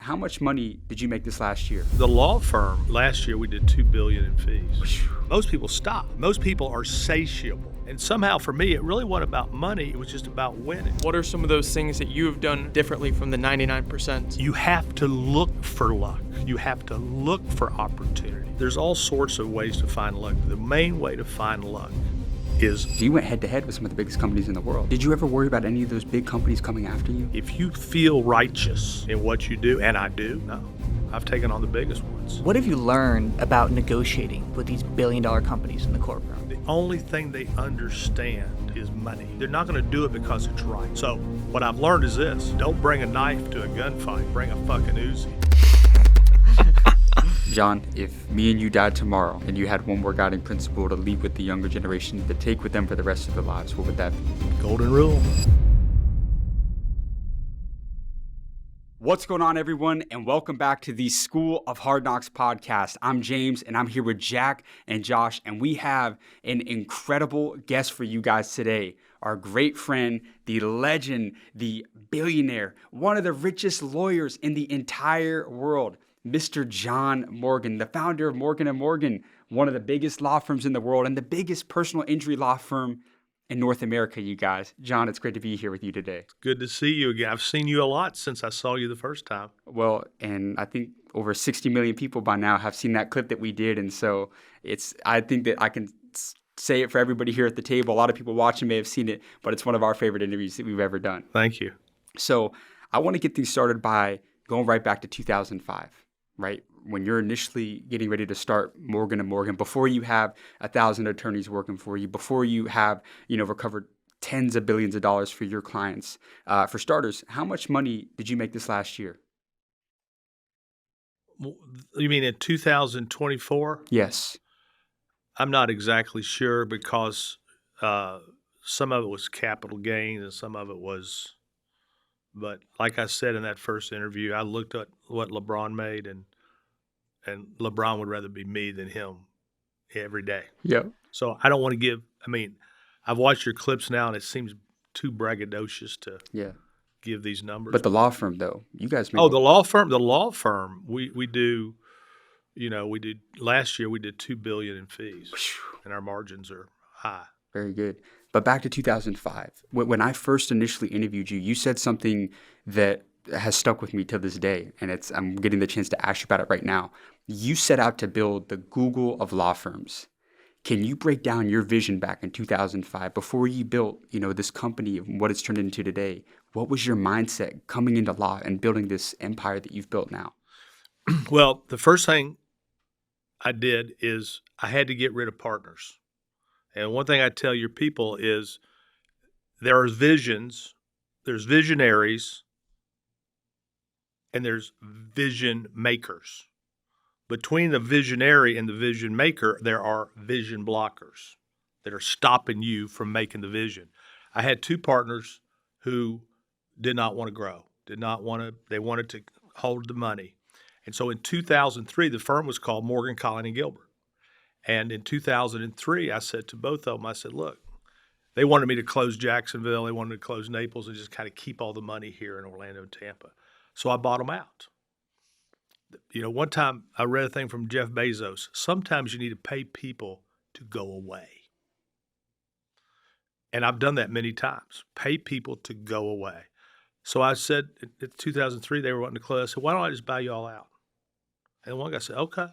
how much money did you make this last year? The law firm, last year we did $2 billion in fees. Most people stop. Most people are satiable. And somehow for me, it really wasn't about money. It was just about winning. What are some of those things that you have done differently from the 99%? You have to look for luck. You have to look for opportunity. There's all sorts of ways to find luck. The main way to find luck is... You went head to head with some of the biggest companies in the world. Did you ever worry about any of those big companies coming after you? if you feel righteous in what you do, and I do, no, I've taken on the biggest ones. What have you learned about negotiating with these billion-dollar companies in the courtroom? The only thing they understand is money. They're not going to do it because it's right. So what I've learned is this: don't bring a knife to a gunfight, bring a fucking Uzi. John, if me and you died tomorrow and you had one more guiding principle to leave with the younger generation to take with them for the rest of their lives, what would that be? Golden rule. What's going on, everyone, and welcome back to the School of Hard Knocks podcast. I'm James, and I'm here with Jack and Josh, and we have an incredible guest for you guys today. Our great friend, the legend, the billionaire, one of the richest lawyers in the entire world, Mr. John Morgan, the founder of Morgan & Morgan, one of the biggest law firms in the world and the biggest personal injury law firm in North America, you guys. John, it's great to be here with you today. Good to see you again. I've seen you a lot since I saw you the first time. Well, and I think over 60 million people by now have seen that clip that we did. And so I think that I can say it for everybody here at the table. A lot of people watching may have seen it, but it's one of our favorite interviews that we've ever done. Thank you. So I want to get things started by going right back to 2005, right? When you're initially getting ready to start Morgan & Morgan, before you have 1,000 attorneys working for you, before you have, recovered tens of billions of dollars for your clients. For starters, how much money did you make this last year? You mean in 2024? Yes. I'm not exactly sure because some of it was capital gains and some of it was, but like I said in that first interview, I looked at what LeBron made and LeBron would rather be me than him every day. Yeah. So I don't want to I've watched your clips now and it seems too braggadocious to give these numbers. But the law firm, though, you guys make... Oh, the law firm, we do, last year we did $2 billion in fees and our margins are high. Very good. But back to 2005, when I first initially interviewed you, you said something that has stuck with me to this day, and I'm getting the chance to ask you about it right now. You set out to build the Google of law firms. Can you break down your vision back in 2005 before you built, this company and what it's turned into today? What was your mindset coming into law and building this empire that you've built now? Well, the first thing I did is I had to get rid of partners. And one thing I tell your people is there are visions, there's visionaries, and there's vision makers. Between the visionary and the vision maker, there are vision blockers that are stopping you from making the vision. I had two partners who did not want to grow, they wanted to hold the money. And so in 2003, the firm was called Morgan, Collin and Gilbert. And in 2003, I said to both of them, I said, look, they wanted me to close Jacksonville, they wanted to close Naples and just kind of keep all the money here in Orlando and Tampa. So I bought them out. One time I read a thing from Jeff Bezos. Sometimes you need to pay people to go away. And I've done that many times. Pay people to go away. So I said, in 2003, they were wanting to close. I said, why don't I just buy you all out? And one guy said, okay.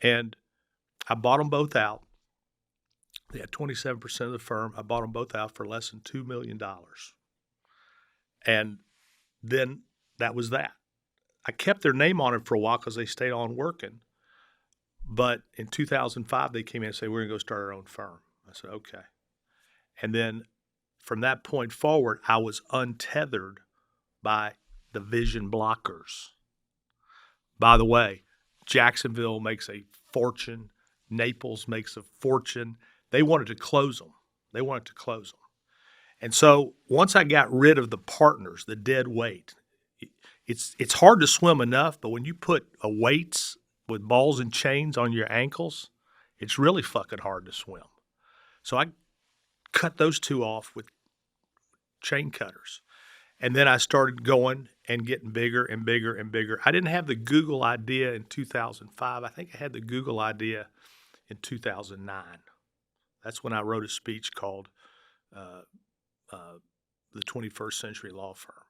And I bought them both out. They had 27% of the firm. I bought them both out for less than $2 million. And then that was that. I kept their name on it for a while because they stayed on working. But in 2005, they came in and said, we're going to go start our own firm. I said, okay. And then from that point forward, I was untethered by the vision blockers. By the way, Jacksonville makes a fortune. Naples makes a fortune. They wanted to close them. And so once I got rid of the partners, the dead weight, it's hard to swim enough, but when you put weights with balls and chains on your ankles, it's really fucking hard to swim. So I cut those two off with chain cutters. And then I started going and getting bigger and bigger and bigger. I didn't have the Google idea in 2005. I think I had the Google idea in 2009. That's when I wrote a speech called uh, The 21st Century Law Firm.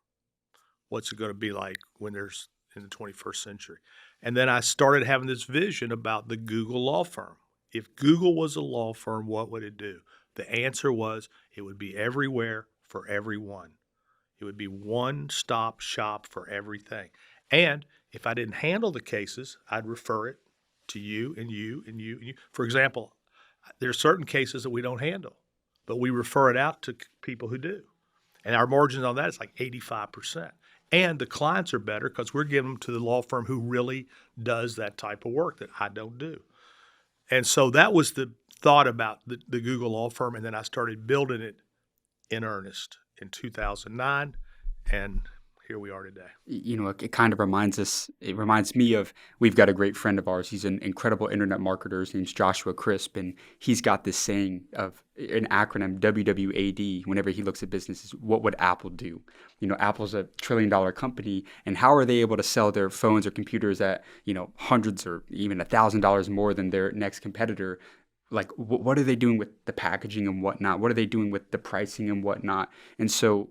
What's it going to be like when there's in the 21st century? And then I started having this vision about the Google law firm. If Google was a law firm, what would it do? The answer was it would be everywhere for everyone. It would be one-stop shop for everything. And if I didn't handle the cases, I'd refer it to you and you and you and you. For example, there are certain cases that we don't handle, but we refer it out to people who do. And our margins on that is like 85%. And the clients are better because we're giving them to the law firm who really does that type of work that I don't do. And so that was the thought about the Google law firm. And then I started building it in earnest in 2009. And here we are today. You know, it kind of reminds me of, we've got a great friend of ours. He's an incredible internet marketer. His name's Joshua Crisp, and he's got this saying of an acronym, WWAD, whenever he looks at businesses, what would Apple do? You know, Apple's a $1 trillion company, and how are they able to sell their phones or computers at, you know, hundreds or even $1,000 more than their next competitor? Like, what are they doing with the packaging and whatnot? What are they doing with the pricing and whatnot? And so,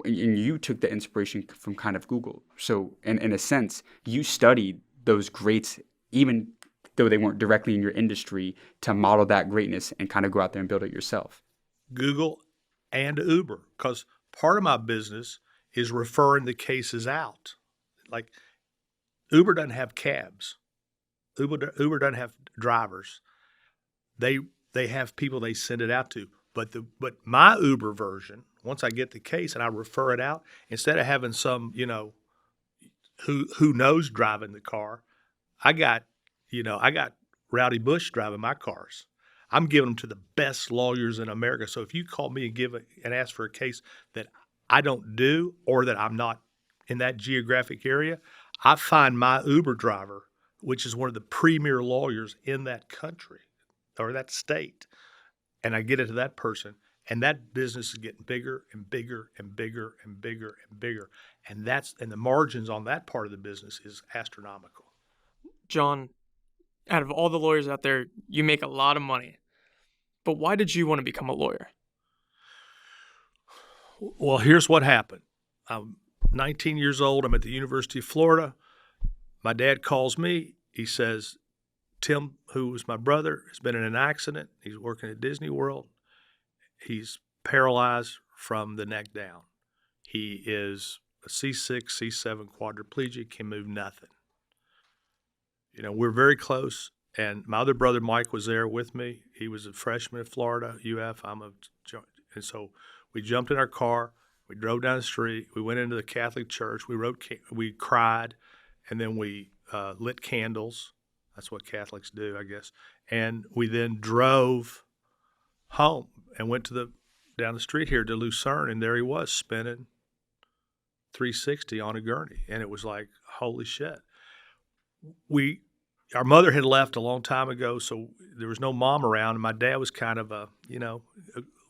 and you took the inspiration from kind of Google. So in a sense, you studied those greats, even though they weren't directly in your industry, to model that greatness and kind of go out there and build it yourself. Google and Uber, because part of my business is referring the cases out. Like, Uber doesn't have cabs. Uber doesn't have drivers. They have people they send it out to. But my Uber version, once I get the case and I refer it out, instead of having some, you know, who knows driving the car, I got Rowdy Bush driving my cars. I'm giving them to the best lawyers in America. So if you call me and ask for a case that I don't do or that I'm not in that geographic area, I find my Uber driver, which is one of the premier lawyers in that country or that state, and I get it to that person, and that business is getting bigger and bigger and bigger and bigger and bigger, and the margins on that part of the business is astronomical. John, out of all the lawyers out there, you make a lot of money. But why did you want to become a lawyer? Well, here's what happened. I'm 19 years old. I'm at the University of Florida. My dad calls me. He says, Tim, who was my brother, has been in an accident. He's working at Disney World. He's paralyzed from the neck down. He is a C6, C7 quadriplegic, can move nothing. You know, we're very close, and my other brother, Mike, was there with me. He was a freshman at Florida, UF. And so we jumped in our car. We drove down the street. We went into the Catholic church. We cried, and then we lit candles. That's what Catholics do, I guess. And we then drove home and went down the street here to Lucerne, and there he was spinning 360 on a gurney. And it was like, holy shit. Our mother had left a long time ago, so there was no mom around. And my dad was kind of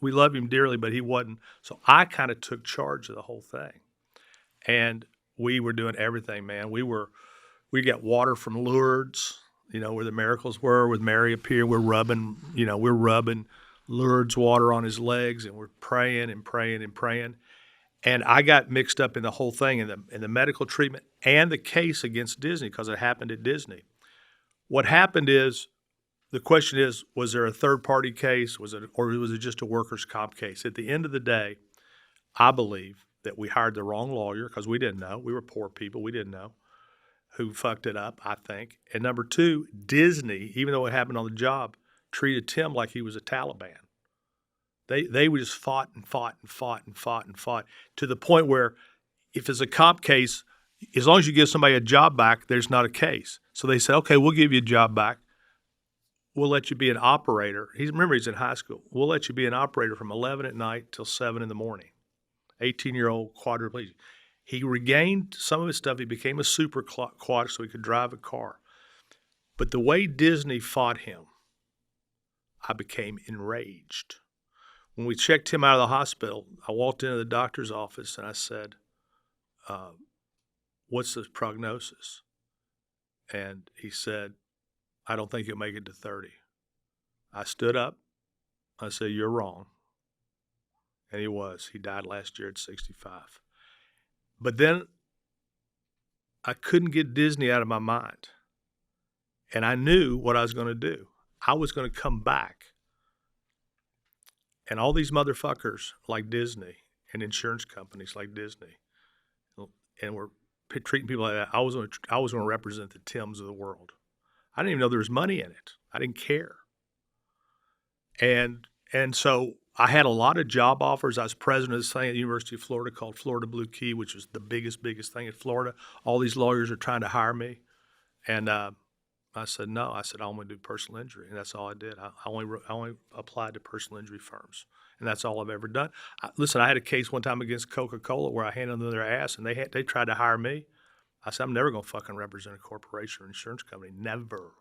we love him dearly, but he wasn't. So I kind of took charge of the whole thing. And we were doing everything, man. We got water from Lourdes, where the miracles were with Mary appeared. We're rubbing Lourdes water on his legs, and we're praying and praying and praying. And I got mixed up in the whole thing, in the medical treatment and the case against Disney, because it happened at Disney. What happened is, the question is, was there a third-party case, or was it just a workers' comp case? At the end of the day, I believe that we hired the wrong lawyer because we didn't know. We were poor people. We didn't know who fucked it up, I think. And number two, Disney, even though it happened on the job, treated Tim like he was a Taliban. They just fought and fought and fought and fought and fought to the point where if it's a comp case, as long as you give somebody a job back, there's not a case. So they said, okay, we'll give you a job back. We'll let you be an operator. Remember, he's in high school. We'll let you be an operator from 11 at night till 7 in the morning. 18-year-old quadriplegic. He regained some of his stuff. He became a super quad so he could drive a car. But the way Disney fought him, I became enraged. When we checked him out of the hospital, I walked into the doctor's office and I said, what's the prognosis? And he said, I don't think you'll make it to 30. I stood up. I said, you're wrong. And he was. He died last year at 65. But then I couldn't get Disney out of my mind. And I knew what I was going to do. I was going to come back. And all these motherfuckers like Disney and insurance companies like Disney, and we're treating people like that. I was going to represent the Tims of the world. I didn't even know there was money in it. I didn't care. And so I had a lot of job offers. I was president of this thing at the University of Florida called Florida Blue Key, which was the biggest thing in Florida. All these lawyers are trying to hire me. And I said, no. I said, I only do personal injury. And that's all I did. I only applied to personal injury firms. And that's all I've ever done. Listen, I had a case one time against Coca-Cola where I handed them their ass, and they tried to hire me. I said, I'm never going to fucking represent a corporation or insurance company. Never.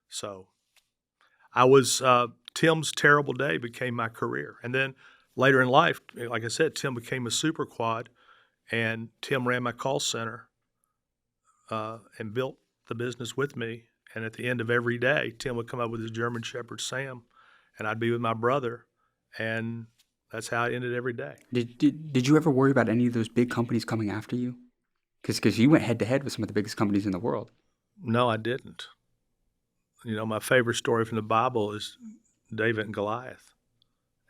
So I was, Tim's terrible day became my career. And then later in life, like I said, Tim became a super quad, and Tim ran my call center and built the business with me. And at the end of every day, Tim would come up with his German Shepherd, Sam, and I'd be with my brother. And that's how it ended every day. Did you ever worry about any of those big companies coming after you? Because you went head-to-head with some of the biggest companies in the world. No, I didn't. You know, my favorite story from the Bible is David and Goliath.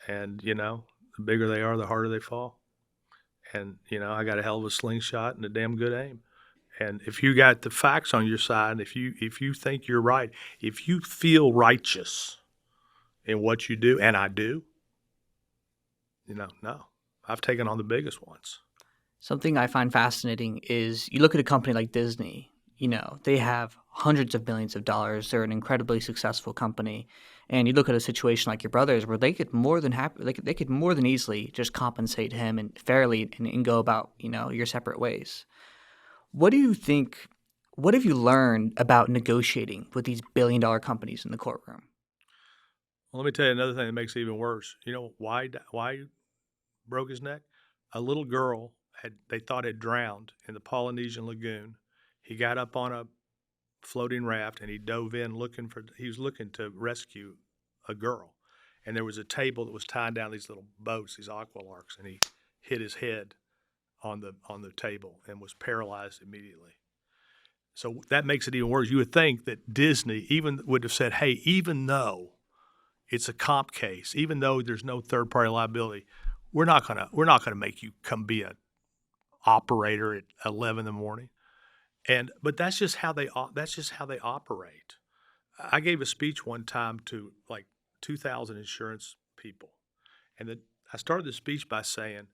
And, you know, the bigger they are, the harder they fall. And, you know, I got a hell of a slingshot and a damn good aim. And if you got the facts on your side, if you think you're right, if you feel righteous in what you do, and I do, you know, no. I've taken on the biggest ones. Something I find fascinating is you look at a company like Disney, you know, they have hundreds of billions of dollars. They're an incredibly successful company. And you look at a situation like your brother's where they could more than they could more than easily just compensate him and fairly and go about, you know, your separate ways. What do you think, what have you learned about negotiating with these billion-dollar companies in the courtroom? Well, let me tell you another thing that makes it even worse. You know why he broke his neck? A little girl they thought had drowned in the Polynesian lagoon. He got up on a floating raft and he dove in he was looking to rescue a girl. And there was a table that was tying down these little boats, these aqua larks, and he hit his head on the table and was paralyzed immediately. So that makes it even worse. You would think that Disney even would have said, hey, even though it's a comp case, even though there's no third party liability, we're not gonna make you come be an operator at 11 in the morning. But that's just how they operate. I gave a speech one time to like 2,000 insurance people, and I started the speech by saying,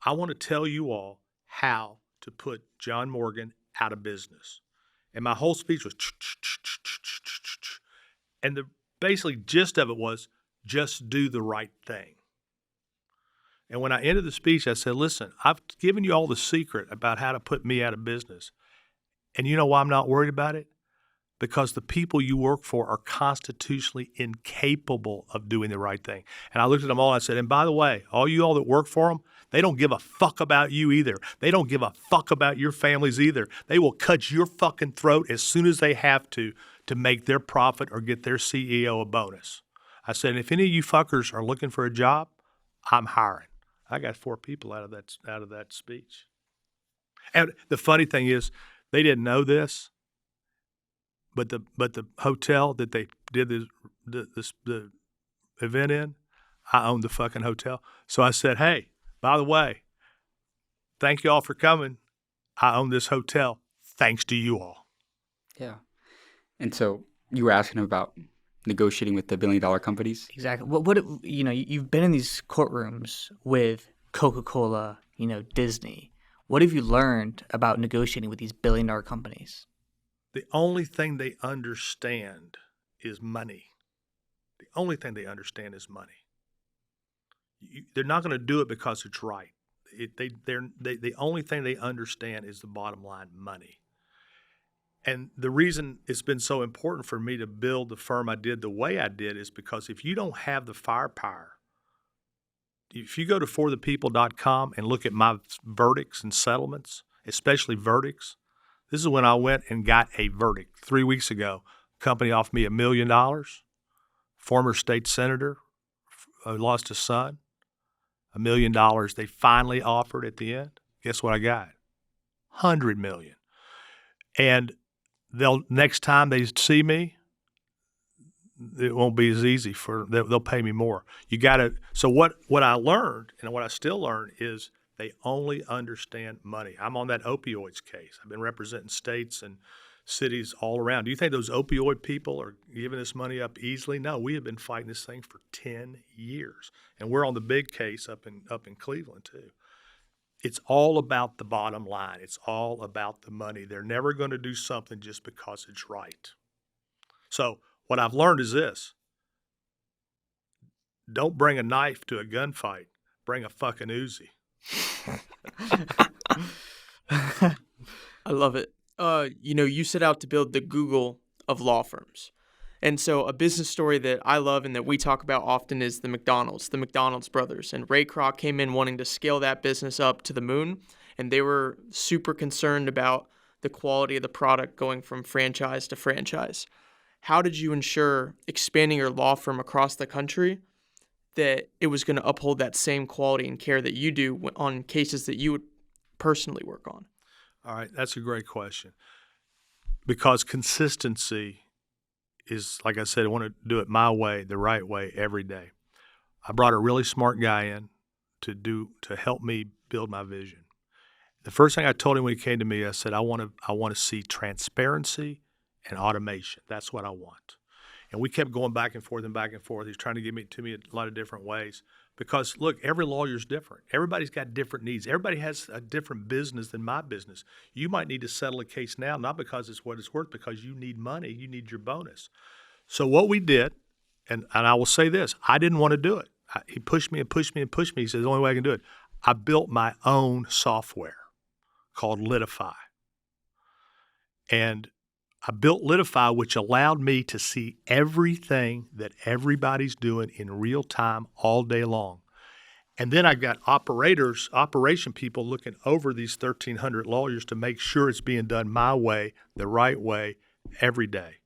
I want to tell you all how to put John Morgan out of business. And my whole speech was, and the basically gist of it was, just do the right thing. And when I ended the speech, I said, listen, I've given you all the secret about how to put me out of business. And you know why I'm not worried about it? Because the people you work for are constitutionally incapable of doing the right thing. And I looked at them all and I said, and by the way, all you all that work for them, they don't give a fuck about you either. They don't give a fuck about your families either. They will cut your fucking throat as soon as they have to make their profit or get their CEO a bonus. I said, if any of you fuckers are looking for a job, I'm hiring. I got 4 people out of that speech. And the funny thing is, they didn't know this, but the hotel that they did the event in, I owned the fucking hotel. So I said, hey, by the way, thank you all for coming. I own this hotel thanks to you all. Yeah. And so you were asking him about negotiating with the billion-dollar companies? Exactly. What you know, you've been in these courtrooms with Coca-Cola, you know, Disney. What have you learned about negotiating with these billion-dollar companies? The only thing they understand is money. The only thing they understand is money. They're not going to do it because it's right. The only thing they understand is the bottom line, money. And the reason it's been so important for me to build the firm I did the way I did is because if you don't have the firepower if you go to forthepeople.com and look at my verdicts and settlements, especially verdicts, this is when I went and got a verdict 3 weeks ago. Company offered me $1 million. Former state senator lost his son. $1 million. They finally offered at the end. Guess what I got? $100 million. And next time they see me, it won't be as easy they'll pay me more. You got to. So what I learned and what I still learn is they only understand money. I'm on that opioids case. I've been representing states and cities all around. Do you think those opioid people are giving this money up easily? No, we have been fighting this thing for 10 years, and we're on the big case up in Cleveland too. It's all about the bottom line. It's all about the money. They're never going to do something just because it's right. So what I've learned is this. Don't bring a knife to a gunfight. Bring a fucking Uzi. I love it. You set out to build the Google of law firms. And so a business story that I love and that we talk about often is the McDonald's brothers. And Ray Kroc came in wanting to scale that business up to the moon. And they were super concerned about the quality of the product going from franchise to franchise. How did you ensure expanding your law firm across the country that it was going to uphold that same quality and care that you do on cases that you would personally work on? All right, that's a great question. Because consistency is, like I said, I want to do it my way, the right way, every day. I brought a really smart guy in to help me build my vision. The first thing I told him when he came to me, I said, I want to see transparency and automation. That's what I want. And we kept going back and forth and back and forth. He's trying to give it to me a lot of different ways. Because, look, every lawyer's different. Everybody's got different needs. Everybody has a different business than my business. You might need to settle a case now, not because it's what it's worth, because you need money. You need your bonus. So what we did, and I will say this, I didn't want to do it. He pushed me and pushed me and pushed me. He said, the only way I can do it. I built my own software called Litify. And I built Litify, which allowed me to see everything that everybody's doing in real time all day long. And then I got operation people looking over these 1,300 lawyers to make sure it's being done my way, the right way, every day.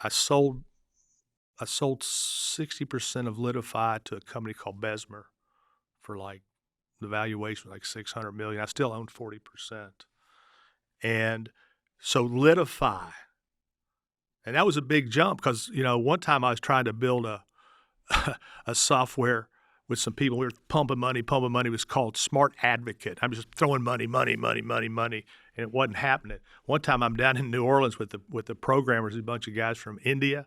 I sold 60% of Litify to a company called Besmer for the valuation was $600 million. I still own 40%. And so Litify, and that was a big jump because, one time I was trying to build a software with some people. We were pumping money. It was called Smart Advocate. I'm just throwing money, and it wasn't happening. One time I'm down in New Orleans with the programmers, a bunch of guys from India,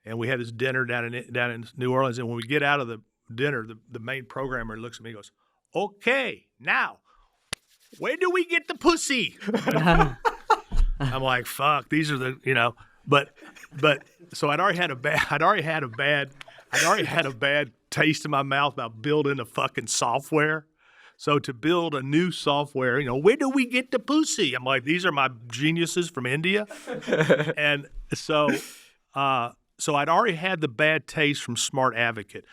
and we had this dinner down in New Orleans. And when we get out of the dinner, the main programmer looks at me and goes, "Okay, now, where do we get the pussy?" I'm like, fuck, these are but so I'd already had a bad taste in my mouth about building a fucking software. So to build a new software, where do we get the pussy? I'm like, these are my geniuses from India. And so I'd already had the bad taste from Smart Advocate.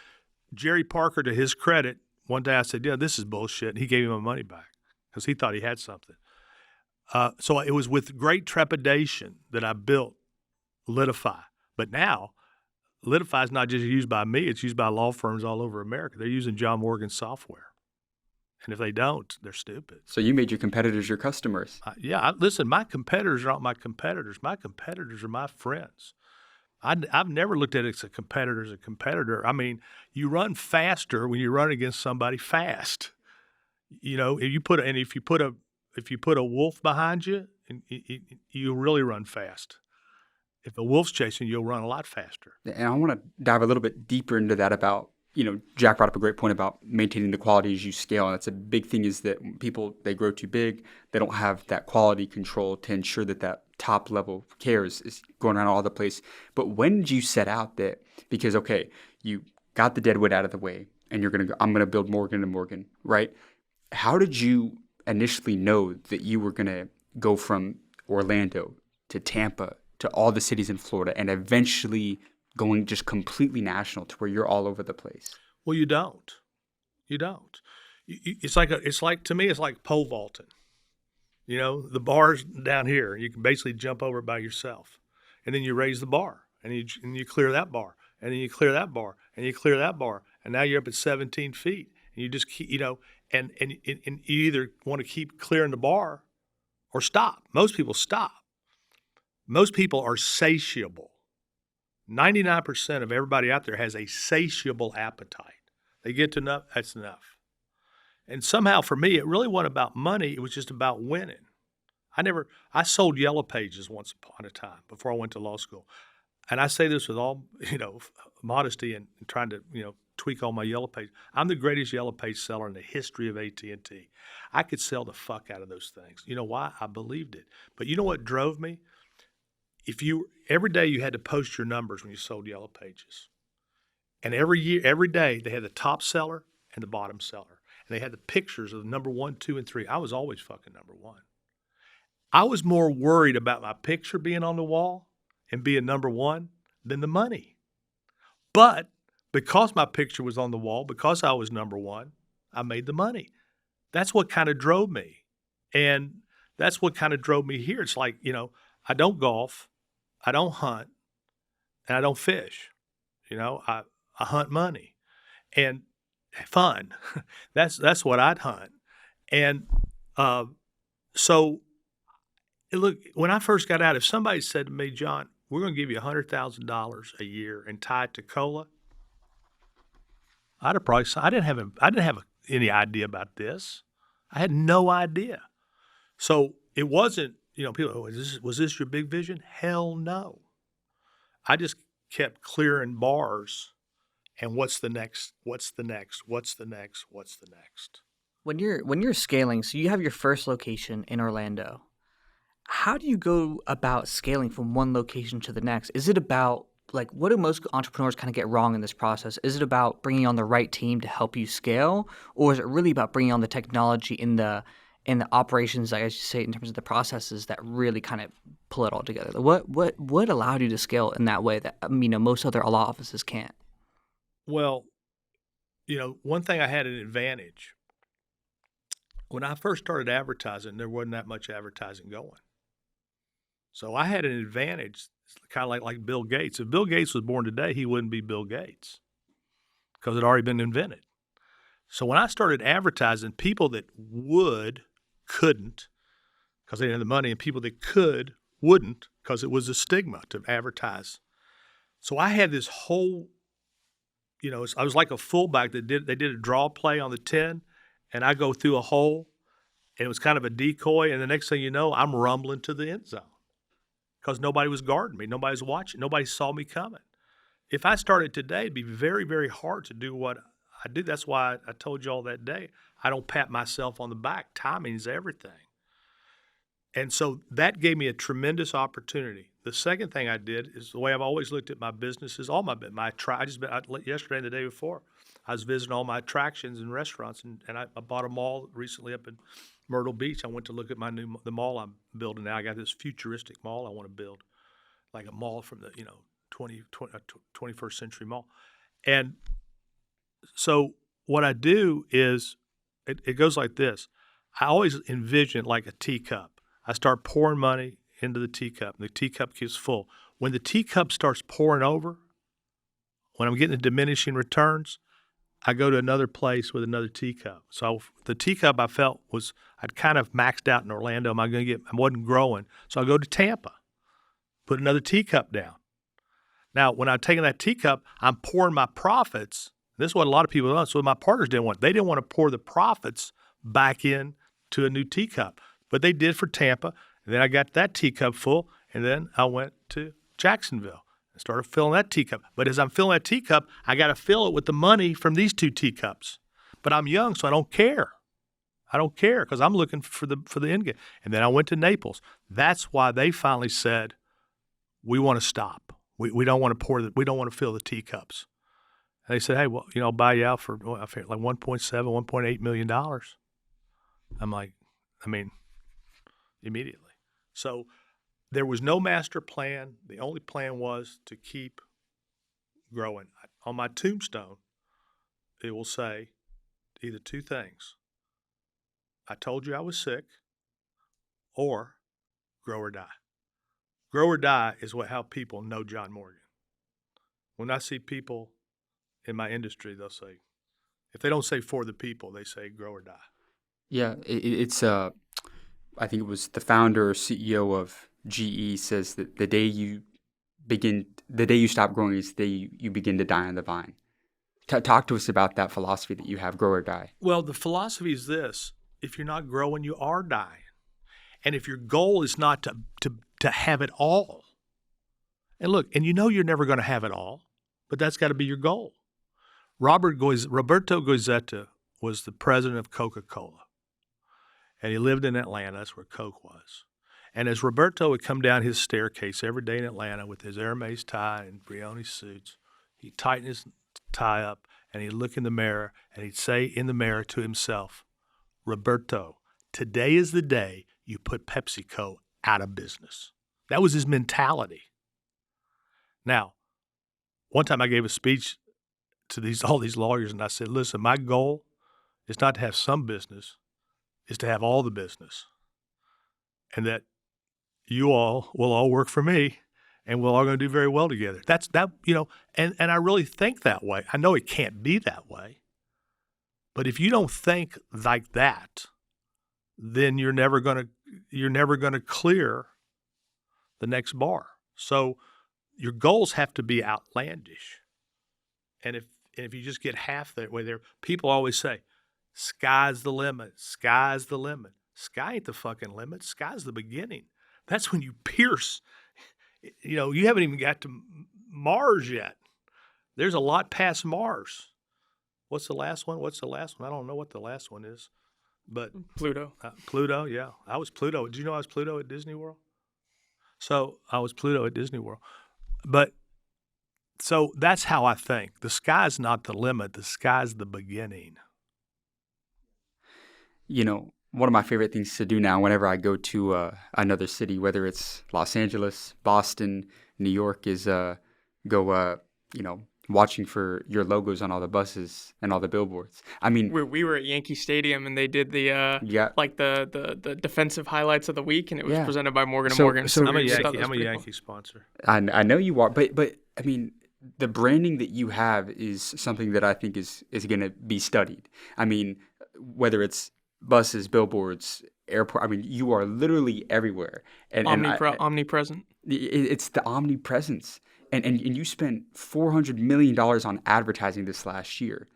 Jerry Parker, to his credit, one day I said, yeah, this is bullshit. And he gave me my money back because he thought he had something. So it was with great trepidation that I built Litify. But now, Litify is not just used by me, it's used by law firms all over America. They're using John Morgan's software. And if they don't, they're stupid. So you made your competitors your customers. Listen, my competitors are not my competitors. My competitors are my friends. I've never looked at it as a competitor. I mean, you run faster when you run against somebody fast. If you put a wolf behind you, you really run fast. If the wolf's chasing you, you'll run a lot faster. And I want to dive a little bit deeper into that about, Jack brought up a great point about maintaining the quality as you scale. And that's a big thing is that people, they grow too big. They don't have that quality control to ensure that top level care is going around all the place. But when did you set out that, because, okay, you got the deadwood out of the way and I'm going to build Morgan & Morgan, right? How did you initially know that you were going to go from Orlando to Tampa to all the cities in Florida and eventually going just completely national to where you're all over the place? Well, you don't. You don't. It's like to me, it's like pole vaulting. You know, the bar's down here. You can basically jump over it by yourself, and then you raise the bar, and you clear that bar, and then you clear that bar, and you clear that bar, and now you're up at 17 feet, and you just keep, and you either want to keep clearing the bar or stop. Most people stop. Most people are satiable. 99% of everybody out there has a satiable appetite. They get to enough, that's enough. And somehow for me, it really wasn't about money. It was just about winning. I sold Yellow Pages once upon a time before I went to law school. And I say this with all, modesty and trying to, tweak all my Yellow Pages. I'm the greatest Yellow Page seller in the history of AT&T. I could sell the fuck out of those things. You know why? I believed it. But you know what drove me? Every day you had to post your numbers when you sold Yellow Pages. And every day they had the top seller and the bottom seller. And they had the pictures of number 1, 2, and 3. I was always fucking number 1. I was more worried about my picture being on the wall and being number 1 than the money. But because my picture was on the wall, because I was number 1, I made the money. That's what kind of drove me. And that's what kind of drove me here. It's like, I don't golf, I don't hunt, and I don't fish. I hunt money. And fun. That's what I'd hunt. And so, look, when I first got out, if somebody said to me, John, we're going to give you $100,000 a year and tie it to cola, I'd have probably. I didn't have any idea about this. I had no idea. So it wasn't. People. Was this your big vision? Hell no. I just kept clearing bars. And what's the next? What's the next? What's the next? What's the next? When you're scaling, so you have your first location in Orlando. How do you go about scaling from one location to the next? Is it about what do most entrepreneurs kind of get wrong in this process? Is it about bringing on the right team to help you scale, or is it really about bringing on the technology in the operations, I guess you say, in terms of the processes that really kind of pull it all together? What allowed you to scale in that way that most other law offices can't? Well, one thing I had an advantage. When I first started advertising, there wasn't that much advertising going. So I had an advantage, kind of like Bill Gates. If Bill Gates was born today, he wouldn't be Bill Gates because it had already been invented. So when I started advertising, people that couldn't because they didn't have the money, and people that could wouldn't because it was a stigma to advertise. So I had this whole I was like a fullback they did a draw play on the 10, and I go through a hole, and it was kind of a decoy, and the next thing you know, I'm rumbling to the end zone because nobody was guarding me. Nobody was watching. Nobody saw me coming. If I started today, it'd be very, very hard to do what I do. That's why I told you all that day, I don't pat myself on the back. Timing is everything. And so that gave me a tremendous opportunity. The second thing I did is the way I've always looked at my business is all yesterday and the day before, I was visiting all my attractions and restaurants, and I bought a mall recently up in Myrtle Beach. I went to look at the mall I'm building now. I got this futuristic mall I want to build, like a mall from the 21st century mall. And so what I do is it goes like this. I always envision like a teacup. I start pouring money into the teacup, and the teacup gets full. When the teacup starts pouring over, when I'm getting the diminishing returns, I go to another place with another teacup. So the teacup I felt I'd kind of maxed out in Orlando. I wasn't growing. So I go to Tampa, put another teacup down. Now, when I'm taking that teacup, I'm pouring my profits. This is what a lot of people don't. So my partners didn't want. They didn't want to pour the profits back in to a new teacup. But they did for Tampa, and then I got that teacup full, and then I went to Jacksonville and started filling that teacup. But as I'm filling that teacup, I got to fill it with the money from these two teacups. But I'm young, so I don't care. I don't care because I'm looking for the end game. And then I went to Naples. That's why they finally said, we want to stop. We don't want to we don't want to fill the teacups. And they said, hey, well, I'll buy you out for like $1.8 million. I'm like, immediately. So there was no master plan. The only plan was to keep growing. On my tombstone, it will say either two things. I told you I was sick, or grow or die. Grow or die is how people know John Morgan. When I see people in my industry, they'll say, if they don't say for the people, they say grow or die. Yeah, it's I think it was the founder or CEO of GE says that the day you stop growing is the day you begin to die on the vine. Talk to us about that philosophy that you have, grow or die. Well, the philosophy is this: if you're not growing, you are dying. And if your goal is not to have it all, and look, and you know you're never going to have it all, but that's got to be your goal. Roberto Goizueta was the president of Coca-Cola, and he lived in Atlanta. That's where Coke was. And as Roberto would come down his staircase every day in Atlanta with his Hermes tie and Brioni suits, he'd tighten his tie up, and he'd look in the mirror, and he'd say in the mirror to himself, Roberto, today is the day you put PepsiCo out of business. That was his mentality. Now, one time I gave a speech to all these lawyers, and I said, listen, my goal is not to have some business, is to have all the business. And that you all will all work for me, and we're all going to do very well together. That's that, and I really think that way. I know it can't be that way, but if you don't think like that, then you're never going to clear the next bar. So your goals have to be outlandish. And if you just get half that way there, people always say, sky's the limit, sky's the limit. Sky ain't the fucking limit, sky's the beginning. That's when you pierce. You haven't even got to Mars yet. There's a lot past Mars. What's the last one? I don't know what the last one is. But Pluto. Pluto, yeah. I was Pluto. Did you know I was Pluto at Disney World? So I was Pluto at Disney World. But so that's how I think. The sky's not the limit. The sky's the beginning. One of my favorite things to do now whenever I go to another city, whether it's Los Angeles, Boston, New York, is watching for your logos on all the buses and all the billboards. I mean, we were at Yankee Stadium, and they did the the defensive highlights of the week, and it was presented by Morgan & Morgan. So I'm a Yankee sponsor. I know you are, but I mean, the branding that you have is something that I think is going to be studied. I mean, whether it's buses, billboards, airport. I mean, you are literally everywhere. And omnipresent. It's the omnipresence. And you spent $400 million on advertising this last year.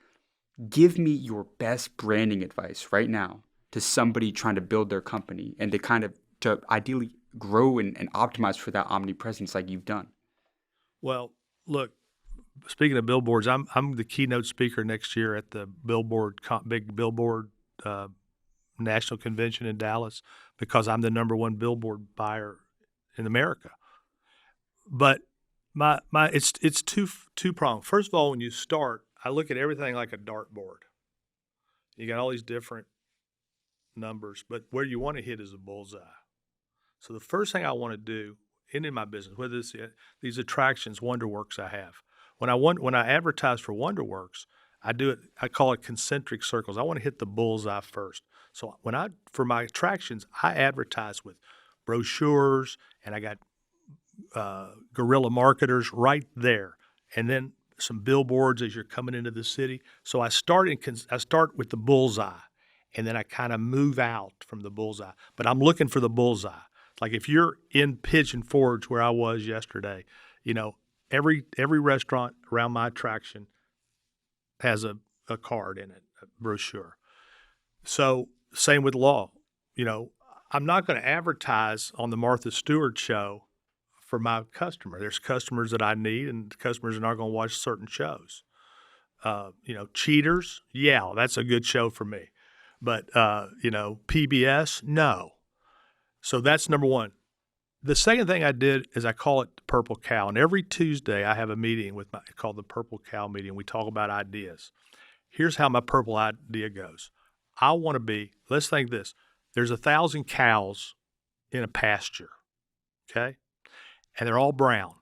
Give me your best branding advice right now to somebody trying to build their company and to ideally grow and optimize for that omnipresence like you've done. Well, look, speaking of billboards, I'm the keynote speaker next year at the big billboard national convention in Dallas because I'm the number one billboard buyer in America. But it's two-pronged. First of all, when you start, I look at everything like a dartboard. You got all these different numbers, but where you want to hit is a bullseye. So the first thing I want to do in my business, whether it's these attractions, WonderWorks I have, when I advertise for WonderWorks, I call it concentric circles. I want to hit the bullseye first. So for my attractions, I advertise with brochures, and I got guerrilla marketers right there, and then some billboards as you're coming into the city. So I start with the bullseye, and then I kind of move out from the bullseye. But I'm looking for the bullseye. Like if you're in Pigeon Forge where I was yesterday, every restaurant around my attraction has a card in it, a brochure. So same with law. I'm not going to advertise on the Martha Stewart show for my customer. There's customers that I need, and customers are not going to watch certain shows. Cheaters, yeah, that's a good show for me. But, PBS, no. So that's number one. The second thing I did is I call it the Purple Cow. And every Tuesday I have a meeting called the Purple Cow meeting. We talk about ideas. Here's how my purple idea goes. I want to be, let's think this. There's 1,000 cows in a pasture, okay? And they're all brown.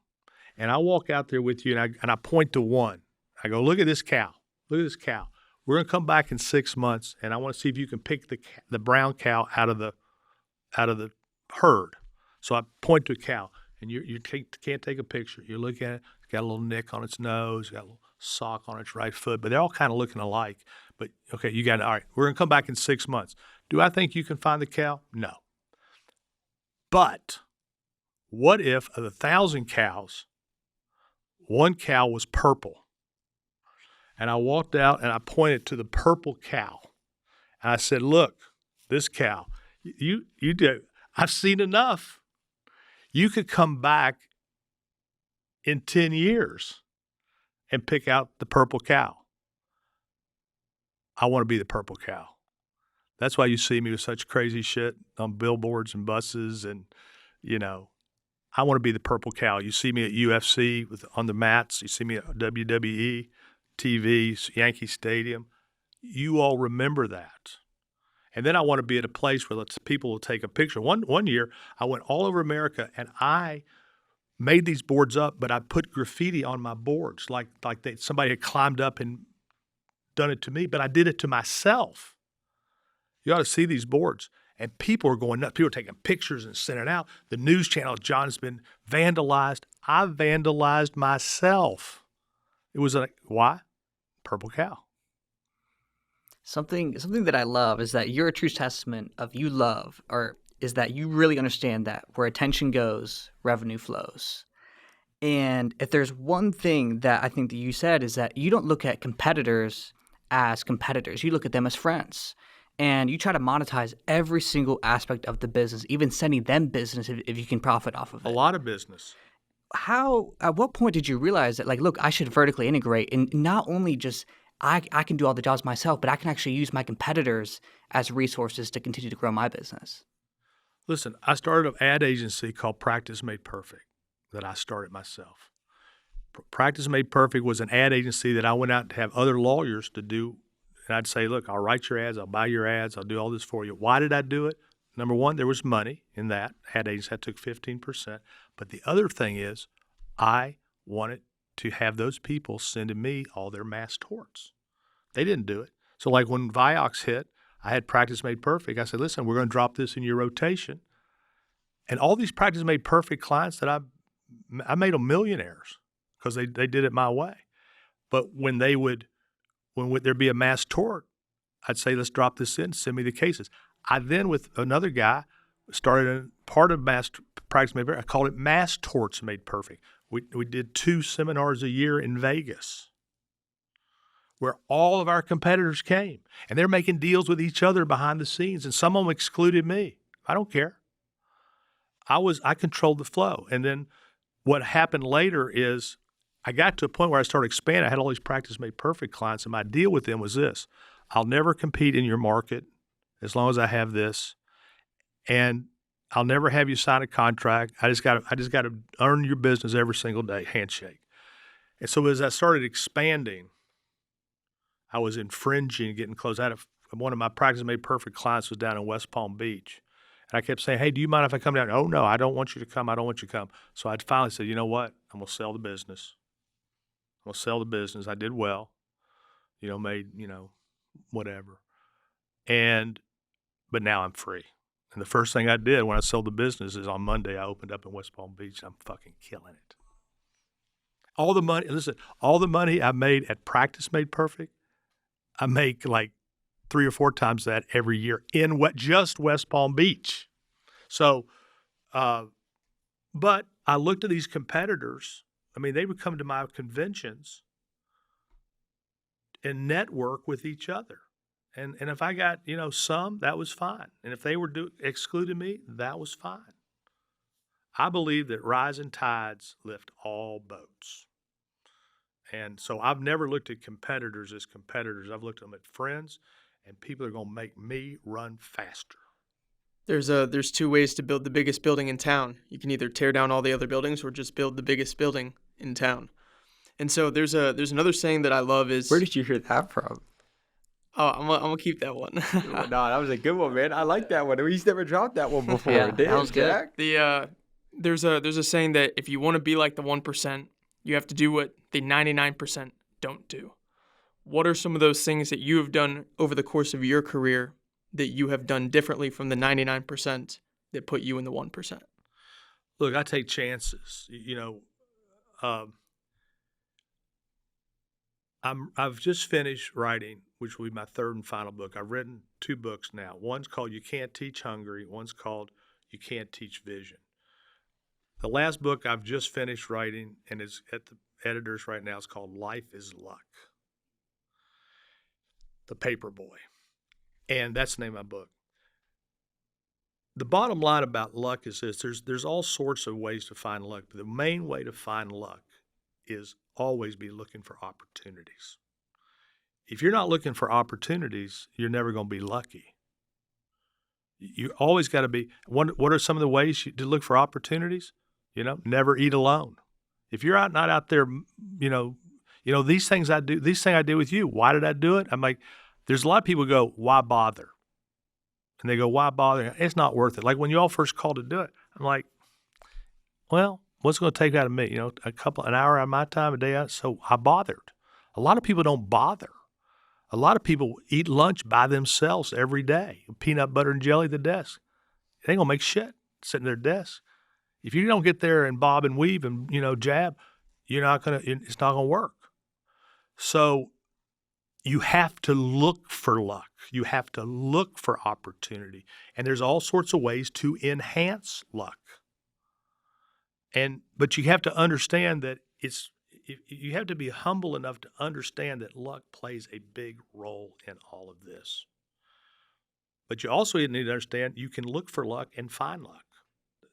And I walk out there with you and I point to one. I go, look at this cow. Look at this cow. we're going to come back in 6 months, and I want to see if you can pick the brown cow out of the herd. So I point to a cow, and you can't take a picture. You look at it, it's got a little nick on its nose, got a little sock on its right foot, but they're all kind of looking alike. But, okay, you got it. All right, we're going to come back in 6 months. Do I think you can find the cow? No. But what if of the 1,000 cows, one cow was purple? And I walked out and I pointed to the purple cow. And I said, look, this cow, you do. I've seen enough. You could come back in 10 years and pick out the purple cow. I want to be the purple cow. That's why you see me with such crazy shit on billboards and buses and, I want to be the purple cow. You see me at UFC on the mats. You see me at WWE, TV, Yankee Stadium. You all remember that. And then I want to be at a place where people will take a picture. One year, I went all over America, and I made these boards up, but I put graffiti on my boards, like somebody had climbed up and done it to me, but I did it to myself. You ought to see these boards. And people are going nuts. People are taking pictures and sending it out. The news channel, John, has been vandalized. I vandalized myself. It was like, why? Purple cow. Something that I love is that you're a true testament of you love, or is that you really understand that where attention goes, revenue flows. And if there's one thing that I think that you said is that you don't look at competitors as competitors. You look at them as friends. And you try to monetize every single aspect of the business, even sending them business if you can profit off of it. A lot of business. At what point did you realize that, look, I should vertically integrate and not only just I can do all the jobs myself, but I can actually use my competitors as resources to continue to grow my business? Listen, I started an ad agency called Practice Made Perfect that I started myself. Practice Made Perfect was an ad agency that I went out to have other lawyers to do. And I'd say, look, I'll write your ads, I'll buy your ads, I'll do all this for you. Why did I do it? Number one, there was money in that ad agency. I took 15%. But the other thing is I wanted to have those people sending me all their mass torts. They didn't do it. So like when Vioxx hit, I had Practice Made Perfect. I said, listen, we're going to drop this in your rotation. And all these Practice Made Perfect clients that I made them millionaires because they did it my way. But when there'd be a mass tort, I'd say, let's drop this in, send me the cases. I then, with another guy, started a part of Practice Made Perfect. I called it Mass Torts Made Perfect. We did 2 seminars a year in Vegas where all of our competitors came. And they're making deals with each other behind the scenes, and some of them excluded me. I don't care. I controlled the flow. And then what happened later is I got to a point where I started expanding. I had all these Practice Made Perfect clients, and my deal with them was this. I'll never compete in your market as long as I have this, and I'll never have you sign a contract. I just got to earn your business every single day, handshake. And so as I started expanding, I was infringing, getting close. One of my Practice Made Perfect clients was down in West Palm Beach, and I kept saying, hey, do you mind if I come down? Oh, no, I don't want you to come. I don't want you to come. So I finally said, you know what? I'm going to sell the business. I'll sell the business. I did well, made, whatever. But now I'm free. And the first thing I did when I sold the business is on Monday, I opened up in West Palm Beach. I'm fucking killing it. All the money I made at Practice Made Perfect, I make like 3 or 4 times that every year in just West Palm Beach. So, but I looked at these competitors. I mean, they would come to my conventions and network with each other. And if I got, some, that was fine. And if they were excluding me, that was fine. I believe that rising tides lift all boats. And so I've never looked at competitors as competitors. I've looked at them as friends, and people are going to make me run faster. There's 2 ways to build the biggest building in town. You can either tear down all the other buildings or just build the biggest building in town. And so there's another saying that I love is... Where did you hear that from? Oh, I'm gonna keep that one. No, that was a good one, man. I like that one. We've never dropped that one before. Yeah, that was good. There's a saying that if you want to be like the 1%, you have to do what the 99% don't do. what are some of those things that you have done over the course of your career that you have done differently from the 99% that put you in the 1%? Look, I take chances. I've just finished writing, which will be my third and final book. I've written 2 books now. One's called You Can't Teach Hungry. One's called You Can't Teach Vision. The last book I've just finished writing and is at the editors right now is called Life is Luck, The Paper Boy. And that's the name of my book. The bottom line about luck is this. There's all sorts of ways to find luck, but the main way to find luck is always be looking for opportunities. If you're not looking for opportunities, you're never going to be lucky. You always got to be. What are some of the ways to look for opportunities? Never eat alone. If you're not out there, these things I do. These things I did with you. Why did I do it? I'm like, there's a lot of people who go, why bother? And they go, why bother? It's not worth it. Like when you all first called to do it, I'm like, well, what's it going to take out of me? An hour out of my time a day out. So I bothered. A lot of people don't bother. A lot of people eat lunch by themselves every day. Peanut butter and jelly at the desk. It ain't going to make shit sitting at their desk. If you don't get there and bob and weave and, jab, it's not going to work. So you have to look for luck. You have to look for opportunity. And there's all sorts of ways to enhance luck. But you have to understand that you have to be humble enough to understand that luck plays a big role in all of this. But you also need to understand you can look for luck and find luck.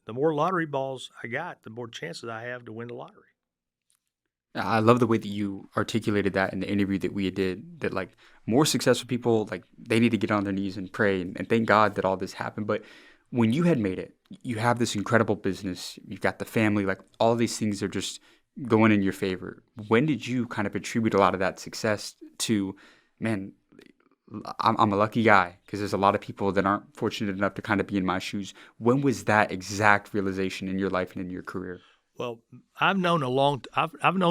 The more lottery balls I got, the more chances I have to win the lottery. I love the way that you articulated that in the interview that we did, that like more successful people, like they need to get on their knees and pray and thank God that all this happened. But when you had made it, you have this incredible business, you've got the family, like all these things are just going in your favor. When did you kind of attribute a lot of that success to, man, I'm a lucky guy? Because there's a lot of people that aren't fortunate enough to kind of be in my shoes. When was that exact realization in your life and in your career? Well, I've known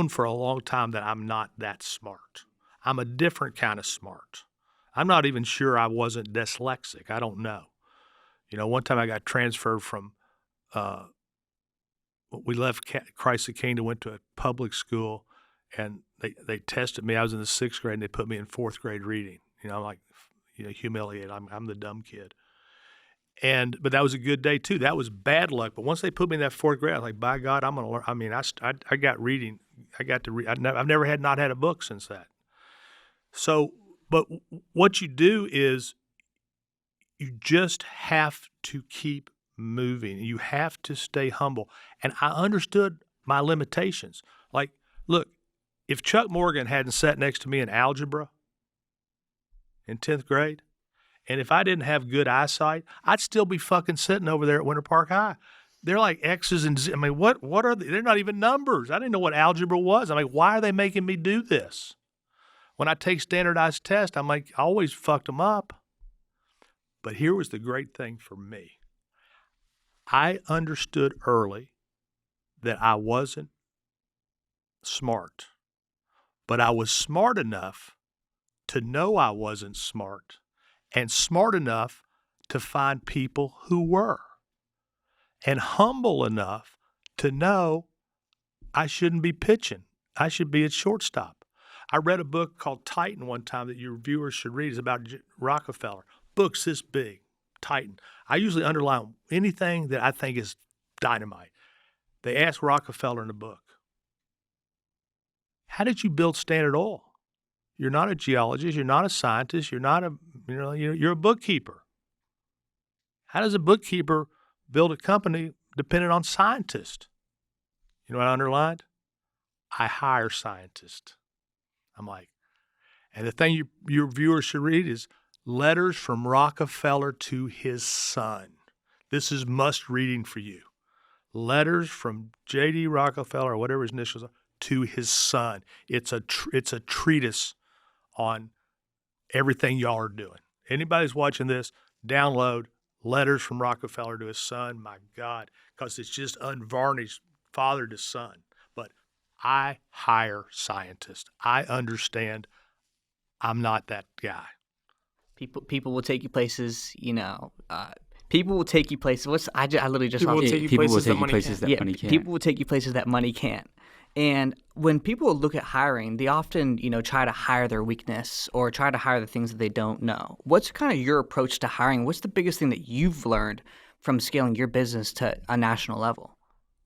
for a long time that I'm not that smart. I'm a different kind of smart. I'm not even sure I wasn't dyslexic. I don't know. One time I got transferred from, we left Christ the King, went to a public school, and they tested me. I was in the 6th grade, and they put me in 4th grade reading. I'm like, humiliated. I'm the dumb kid. But that was a good day too. That was bad luck. But once they put me in that 4th grade, I was like, by God, I'm going to learn. I mean, I got reading. I got to read. I've never not had a book since that. So, but what you do is you just have to keep moving. You have to stay humble. And I understood my limitations. Like, look, if Chuck Morgan hadn't sat next to me in algebra in 10th grade, and if I didn't have good eyesight, I'd still be fucking sitting over there at Winter Park High. They're like X's and Z. I mean, what are they? They're not even numbers. I didn't know what algebra was. I'm like, why are they making me do this? When I take standardized tests, I'm like, I always fucked them up. But here was the great thing for me. I understood early that I wasn't smart, but I was smart enough to know I wasn't smart, and smart enough to find people who were, and humble enough to know I shouldn't be pitching. I should be at shortstop. I read a book called Titan one time that your viewers should read. It's about Rockefeller. Book's this big, Titan. I usually underline anything that I think is dynamite. They asked Rockefeller in the book, how did you build Standard Oil? You're not a geologist. You're not a scientist. You're not you're a bookkeeper. How does a bookkeeper build a company dependent on scientists? You know what I underlined? I hire scientists. I'm like, and the thing your viewers should read is Letters from Rockefeller to His Son. This is must reading for you. Letters from J.D. Rockefeller, or whatever his initials are, to his son. It's a treatise on everything y'all are doing. Anybody's watching this, download Letters from Rockefeller to His Son. My God, because it's just unvarnished father to son. But I hire scientists. I understand I'm not that guy. People will take you places, people will take you places. I literally just People will lost take you People will places that take you money places can't. that money can't. people will take you places that money can't. And when people look at hiring, they often, try to hire their weakness or try to hire the things that they don't know. What's kind of your approach to hiring? What's the biggest thing that you've learned from scaling your business to a national level?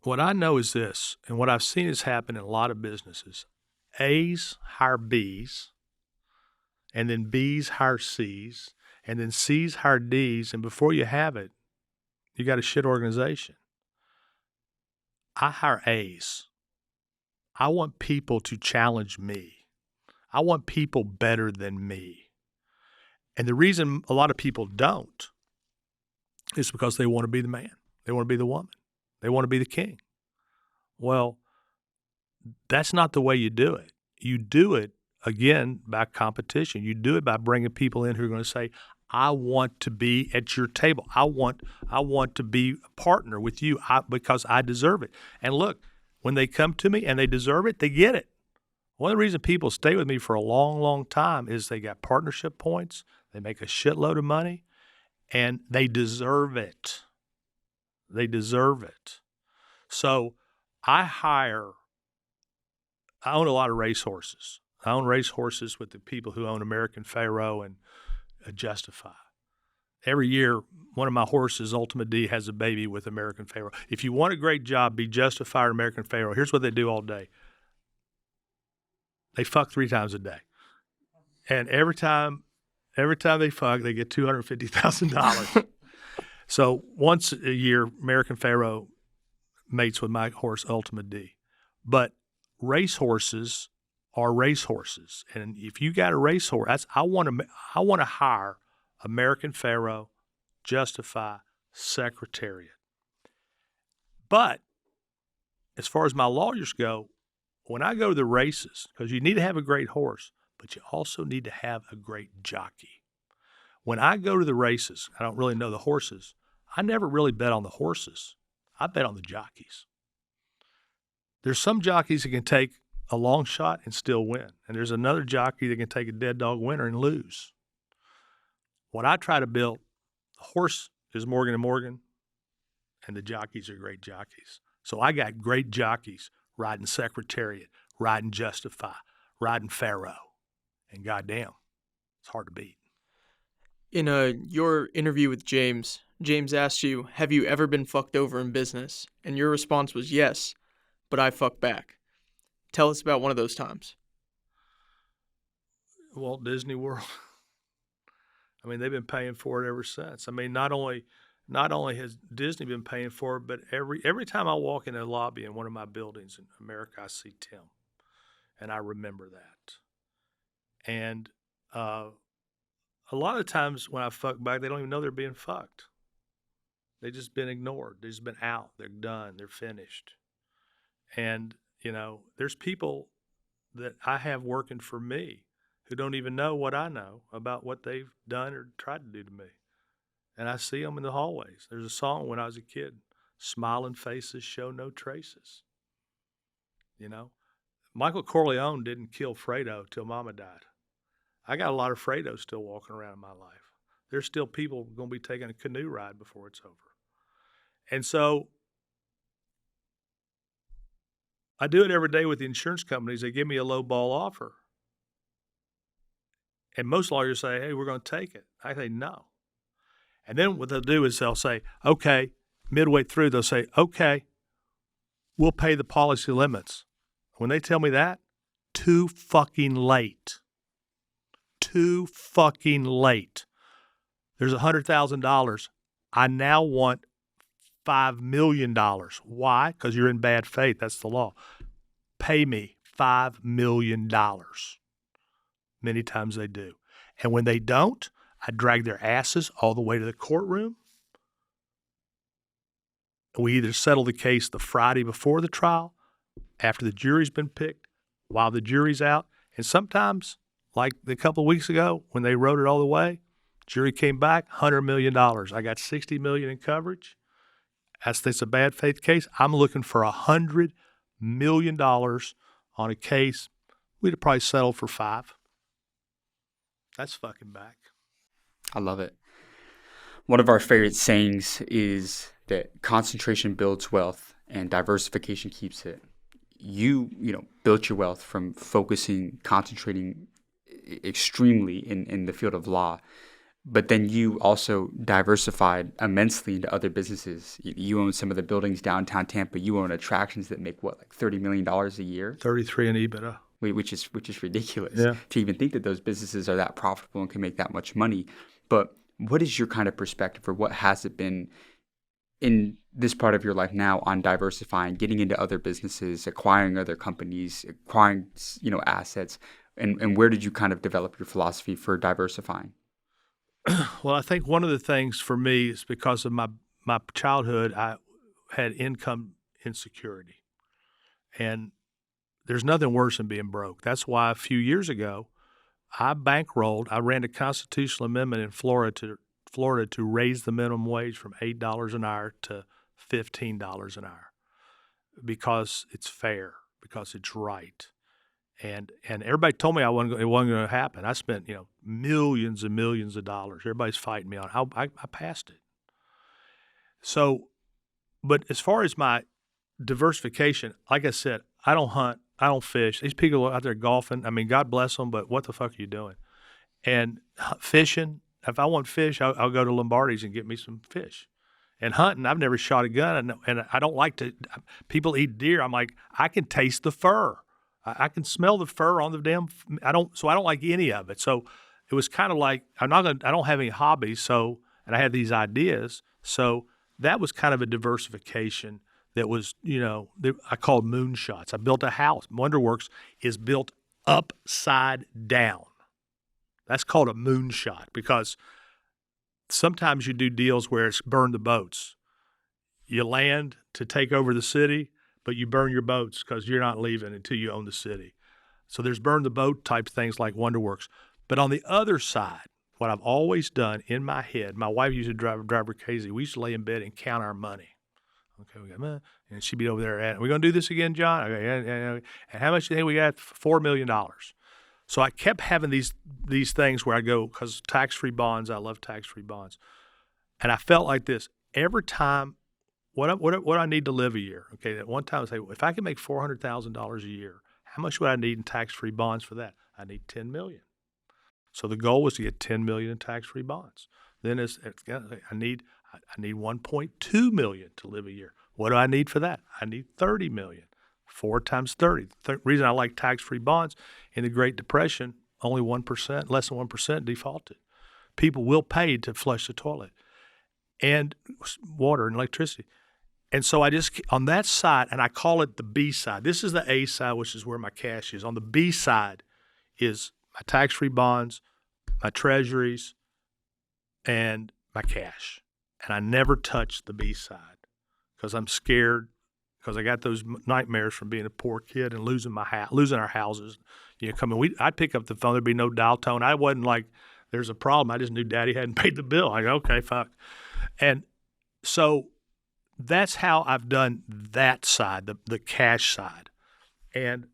What I know is this, and what I've seen is happen in a lot of businesses. A's hire B's, and then B's hire C's, and then C's hire D's, and before you have it, you got a shit organization. I hire A's. I want people to challenge me. I want people better than me. And the reason a lot of people don't is because they want to be the man. They want to be the woman. They want to be the king. Well, that's not the way you do it. You do it, again, by competition. You do it by bringing people in who are going to say, I want to be at your table. I want to be a partner with you because I deserve it. And look, when they come to me and they deserve it, they get it. One of the reasons people stay with me for a long, long time is they got partnership points, they make a shitload of money, and they deserve it. They deserve it. So I own a lot of racehorses. I own racehorses with the people who own American Pharoah and Justify. Every year, one of my horses, Ultimate D, has a baby with American Pharoah. If you want a great job, be Justify or American Pharoah. Here's what they do all day. They fuck 3 times a day. And every time they fuck, they get $250,000. So once a year, American Pharoah mates with my horse, Ultimate D. But racehorses are racehorses. And if you got a racehorse, I want to hire American Pharoah, Justify, Secretariat. But as far as my lawyers go, when I go to the races, because you need to have a great horse, but you also need to have a great jockey. When I go to the races, I don't really know the horses. I never really bet on the horses. I bet on the jockeys. There's some jockeys that can take a long shot and still win. And there's another jockey that can take a dead dog winner and lose. What I try to build, the horse is Morgan & Morgan, and the jockeys are great jockeys. So I got great jockeys riding Secretariat, riding Justify, riding Pharoah. And goddamn, it's hard to beat. In your interview with James asked you, have you ever been fucked over in business? And your response was yes, but I fucked back. Tell us about one of those times. Walt Disney World. I mean, they've been paying for it ever since. I mean, not only has Disney been paying for it, but every time I walk in a lobby in one of my buildings in America, I see Tim, and I remember that. And a lot of times when I fuck back, they don't even know they're being fucked. They've just been ignored. They've just been out. They're done. They're finished. And, there's people that I have working for me who don't even know what I know about what they've done or tried to do to me. And I see them in the hallways. There's a song when I was a kid, smiling faces show no traces. Michael Corleone didn't kill Fredo till Mama died. I got a lot of Fredos still walking around in my life. There's still people going to be taking a canoe ride before it's over. And so I do it every day with the insurance companies. They give me a low ball offer. And most lawyers say, hey, we're going to take it. I say, no. And then what they'll do is they'll say, okay, midway through, they'll say, okay, we'll pay the policy limits. When they tell me that, too fucking late. Too fucking late. There's $100,000. I now want $5 million. Why? Because you're in bad faith. That's the law. Pay me $5 million. Many times they do. And when they don't, I drag their asses all the way to the courtroom. We either settle the case the Friday before the trial, after the jury's been picked, while the jury's out. And sometimes, like a couple of weeks ago, when they wrote it all the way, jury came back, $100 million. I got $60 million in coverage. That's a bad faith case. I'm looking for $100 million on a case. We'd have probably settled for $5 million. That's fucking back. I love it. One of our favorite sayings is that concentration builds wealth and diversification keeps it. You built your wealth from concentrating extremely in the field of law, but then you also diversified immensely into other businesses. You own some of the buildings downtown Tampa. You own attractions that make like $30 million a year? 33 in EBITDA. Which is ridiculous Yeah. to even think that those businesses are that profitable and can make that much money. But what is your kind of perspective, or what has it been in this part of your life now on diversifying, getting into other businesses, acquiring other companies, acquiring assets, and where did you kind of develop your philosophy for diversifying? Well, I think one of the things for me is because of my childhood, I had income insecurity. And there's nothing worse than being broke. That's why a few years ago, I ran a constitutional amendment in Florida to raise the minimum wage from $8 an hour to $15 an hour, because it's fair, because it's right. And everybody told me it wasn't going to happen. I spent millions and millions of dollars. Everybody's fighting me on it. I passed it. So, but as far as my diversification, like I said, I don't hunt, I don't fish. These people are out there golfing. I mean, God bless them, but what the fuck are you doing? And fishing, if I want fish, I'll go to Lombardi's and get me some fish. And hunting, I've never shot a gun, and I don't like to. People eat deer. I'm like, I can taste the fur. I can smell the fur on the damn. I don't like any of it. So it was kind of like I don't have any hobbies. So, and I had these ideas. So that was kind of a diversification that was, I called moonshots. I built a house. WonderWorks is built upside down. That's called a moonshot, because sometimes you do deals where it's burn the boats. You land to take over the city, but you burn your boats because you're not leaving until you own the city. So there's burn the boat type things like WonderWorks. But on the other side, what I've always done in my head, my wife used to drive her crazy. We used to lay in bed and count our money. Okay, we got, and she'd be over there at, "We're going to do this again, John?" Okay, and how much do you think we got? $4 million. So I kept having these things where I go, because tax-free bonds, I love tax-free bonds. And I felt like this every time. What I need to live a year? Okay, at one time I say, if I can make $400,000 a year, how much would I need in tax-free bonds for that? I need $10 million. So the goal was to get $10 million in tax-free bonds. Then I need $1.2 million to live a year. What do I need for that? I need $30 million. 4 times 30. The reason I like tax-free bonds, in the Great Depression, only 1%, less than 1% defaulted. People will pay to flush the toilet and water and electricity. And so I just, on that side, and I call it the B side. This is the A side, which is where my cash is. On the B side is my tax-free bonds, my treasuries, and my cash. And I never touch the B side because I'm scared, because I got those nightmares from being a poor kid and losing our houses. I'd pick up the phone, there'd be no dial tone. I wasn't like, there's a problem. I just knew Daddy hadn't paid the bill. I go, okay, fuck. And so that's how I've done that side, the cash side. And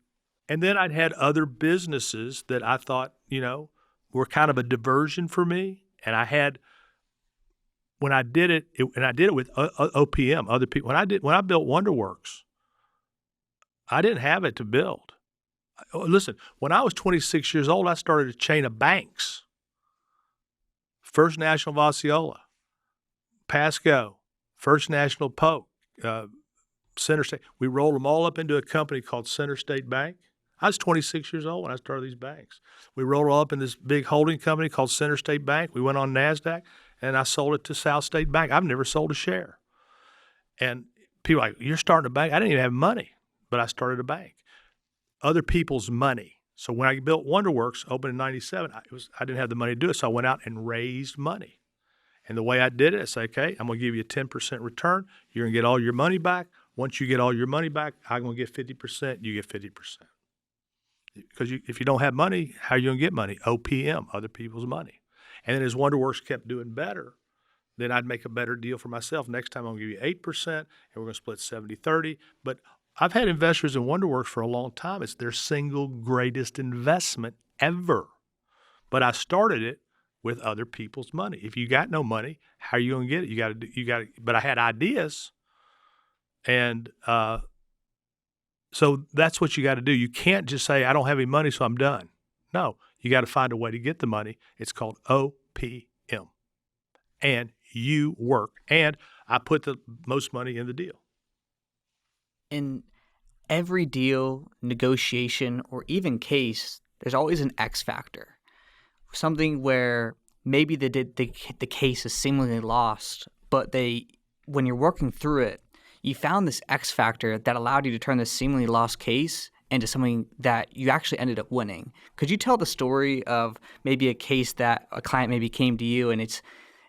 then I'd had other businesses that I thought, were kind of a diversion for me. And I had, when I did it with OPM, other people. When I built WonderWorks, I didn't have it to build. Listen, when I was 26 years old, I started a chain of banks. First National of Osceola, Pasco, First National Polk, Center State. We rolled them all up into a company called Center State Bank. I was 26 years old when I started these banks. We rolled all up in this big holding company called Center State Bank. We went on NASDAQ, and I sold it to South State Bank. I've never sold a share. And people are like, you're starting a bank? I didn't even have money, but I started a bank. Other people's money. So when I built WonderWorks, opened in 97, I didn't have the money to do it, so I went out and raised money. And the way I did it, I said, okay, I'm going to give you a 10% return. You're going to get all your money back. Once you get all your money back, I'm going to get 50%. You get 50%. Because if you don't have money, how are you going to get money? OPM, other people's money. And then as WonderWorks kept doing better, then I'd make a better deal for myself. Next time I'm going to give you 8%, and we're going to split 70-30. But I've had investors in WonderWorks for a long time. It's their single greatest investment ever. But I started it with other people's money. If you got no money, how are you going to get it? You got to. But I had ideas, and so that's what you got to do. You can't just say, I don't have any money, so I'm done. No, you got to find a way to get the money. It's called OPM. And you work. And I put the most money in the deal. In every deal, negotiation, or even case, there's always an X factor. Something where maybe the case is seemingly lost, but when you're working through it, you found this X factor that allowed you to turn this seemingly lost case into something that you actually ended up winning. Could you tell the story of maybe a case that a client maybe came to you and it's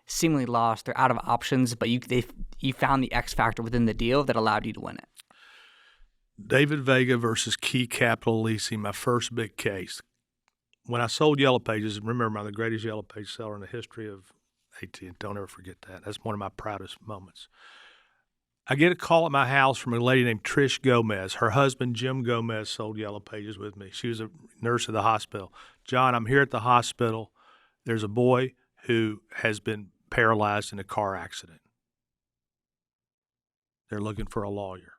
seemingly lost, they're out of options, but you found the X factor within the deal that allowed you to win it? David Vega versus Key Capital Leasing, my first big case. When I sold Yellow Pages, remember I'm the greatest Yellow Page seller in the history of AT&T. Don't ever forget that. That's one of my proudest moments. I get a call at my house from a lady named Trish Gomez. Her husband, Jim Gomez, sold Yellow Pages with me. She was a nurse at the hospital. John, I'm here at the hospital. There's a boy who has been paralyzed in a car accident. They're looking for a lawyer.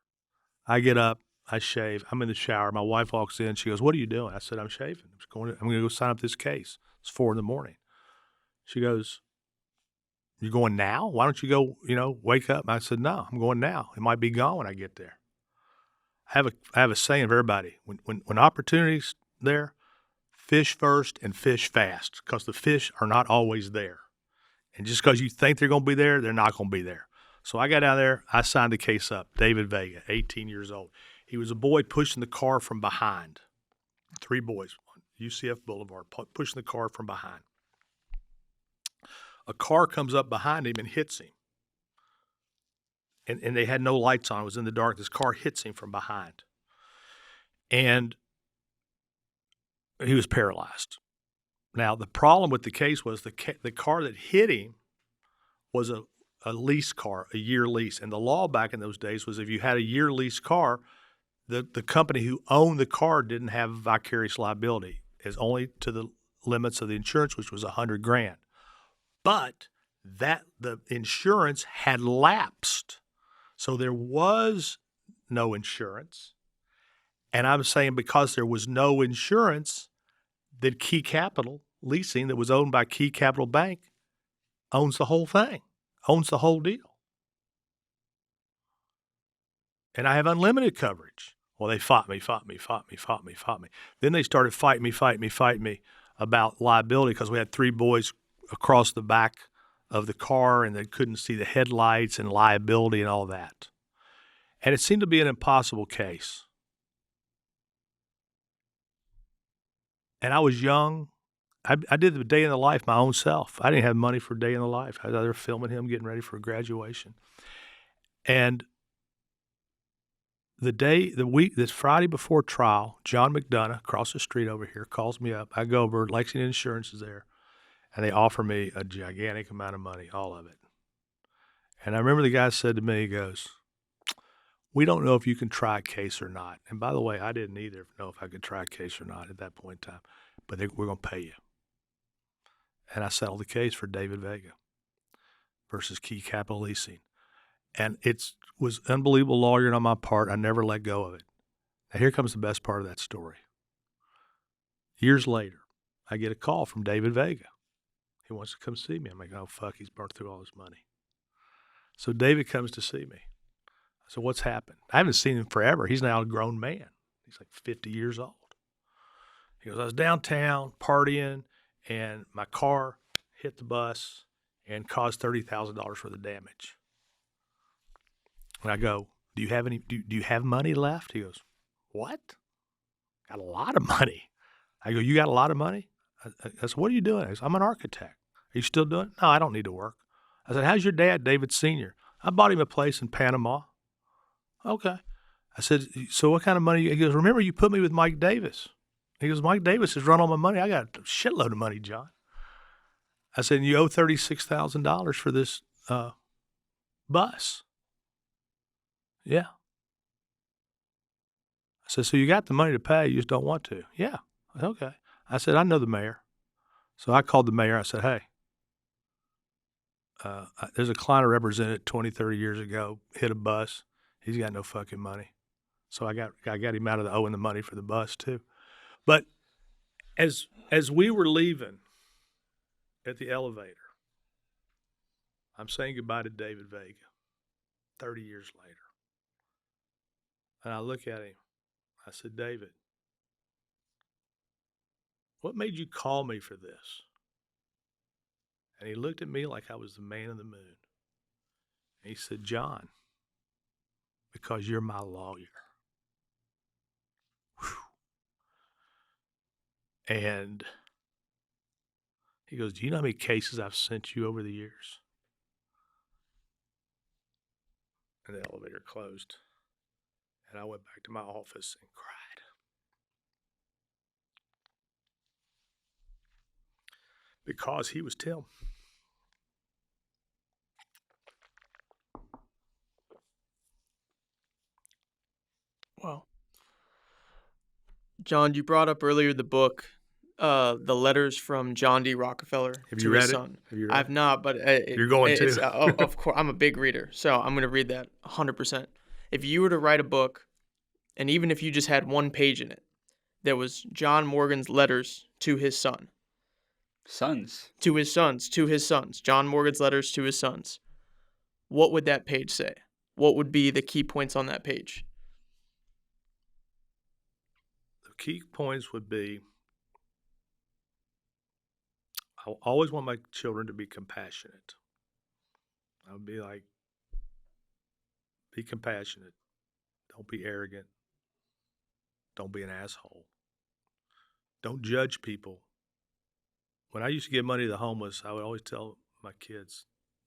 I get up. I shave. I'm in the shower. My wife walks in. She goes, "What are you doing?" I said, "I'm shaving. I'm going to go sign up this case." It's 4 a.m. She goes, "You're going now? Why don't you go, wake up?" I said, "No, I'm going now. It might be gone when I get there." I have a saying of everybody. When opportunity's there, fish first and fish fast, because the fish are not always there. And just because you think they're going to be there, they're not going to be there. So I got out there. I signed the case up. David Vega, 18 years old. He was a boy pushing the car from behind. 3 boys on UCF Boulevard pushing the car from behind. A car comes up behind him and hits him. And they had no lights on. It was in the dark. This car hits him from behind. And he was paralyzed. Now, the problem with the case was the car that hit him was a lease car, a year lease. And the law back in those days was if you had a year lease car, the company who owned the car didn't have vicarious liability. It's only to the limits of the insurance, which was $100,000. But the insurance had lapsed. So there was no insurance. And I'm saying because there was no insurance, that Key Capital Leasing, that was owned by Key Capital Bank, owns the whole thing, owns the whole deal. And I have unlimited coverage. Well, they fought me. Then they started fighting me about liability because we had 3 boys across the back of the car and they couldn't see the headlights and liability and all that. And it seemed to be an impossible case. And I was young. I did the day in the life my own self. I didn't have money for a day in the life. I was out there filming him getting ready for graduation. And this Friday before trial, John McDonough, across the street over here, calls me up. I go over, Lexington Insurance is there, and they offer me a gigantic amount of money, all of it. And I remember the guy said to me, he goes, "We don't know if you can try a case or not." And by the way, I didn't either know if I could try a case or not at that point in time. But we're going to pay you. And I settled the case for David Vega versus Key Capital Leasing. And it was unbelievable lawyering on my part. I never let go of it. Now here comes the best part of that story. Years later, I get a call from David Vega. He wants to come see me. I'm like, oh, fuck, he's burnt through all his money. So David comes to see me. I said, what's happened? I haven't seen him forever. He's now a grown man. He's like 50 years old. He goes, I was downtown partying, and my car hit the bus and caused $30,000 for the damage. And I go, do you have money left? He goes, what? Got a lot of money. I go, you got a lot of money? I said, what are you doing? He goes, I'm an architect. Are you still doing it? No, I don't need to work. I said, how's your dad, David Sr.? I bought him a place in Panama. Okay. I said, so what kind of money? He goes, remember you put me with Mike Davis. He goes, Mike Davis has run all my money. I got a shitload of money, John. I said, you owe $36,000 for this bus. Yeah. I said, so you got the money to pay, you just don't want to. Yeah. Okay. I said, I know the mayor. So I called the mayor. I said, hey, there's a client I represented 20, 30 years ago, hit a bus. He's got no fucking money. So I got him out of the owing the money for the bus too. But as we were leaving at the elevator, I'm saying goodbye to David Vega 30 years later. And I look at him. I said, David, what made you call me for this? And he looked at me like I was the man of the moon. And he said, John, because you're my lawyer. Whew. And he goes, do you know how many cases I've sent you over the years? And the elevator closed. And I went back to my office and cried. Because he was Tim. Wow. John, you brought up earlier the book, The Letters from John D. Rockefeller Have to you his read it? son. Have you read I've it? not, but You're going it's, to. of course, I'm a big reader, so I'm going to read that 100%. If you were to write a book, and even if you just had one page in it, that was John Morgan's letters to his son. To his sons. John Morgan's letters to his sons. What would that page say? What would be the key points on that page? The key points would be, I always want my children to be compassionate. I would be like, be compassionate. Don't be arrogant. Don't be an asshole. Don't judge people. When I used to give money to the homeless, I would always tell my kids,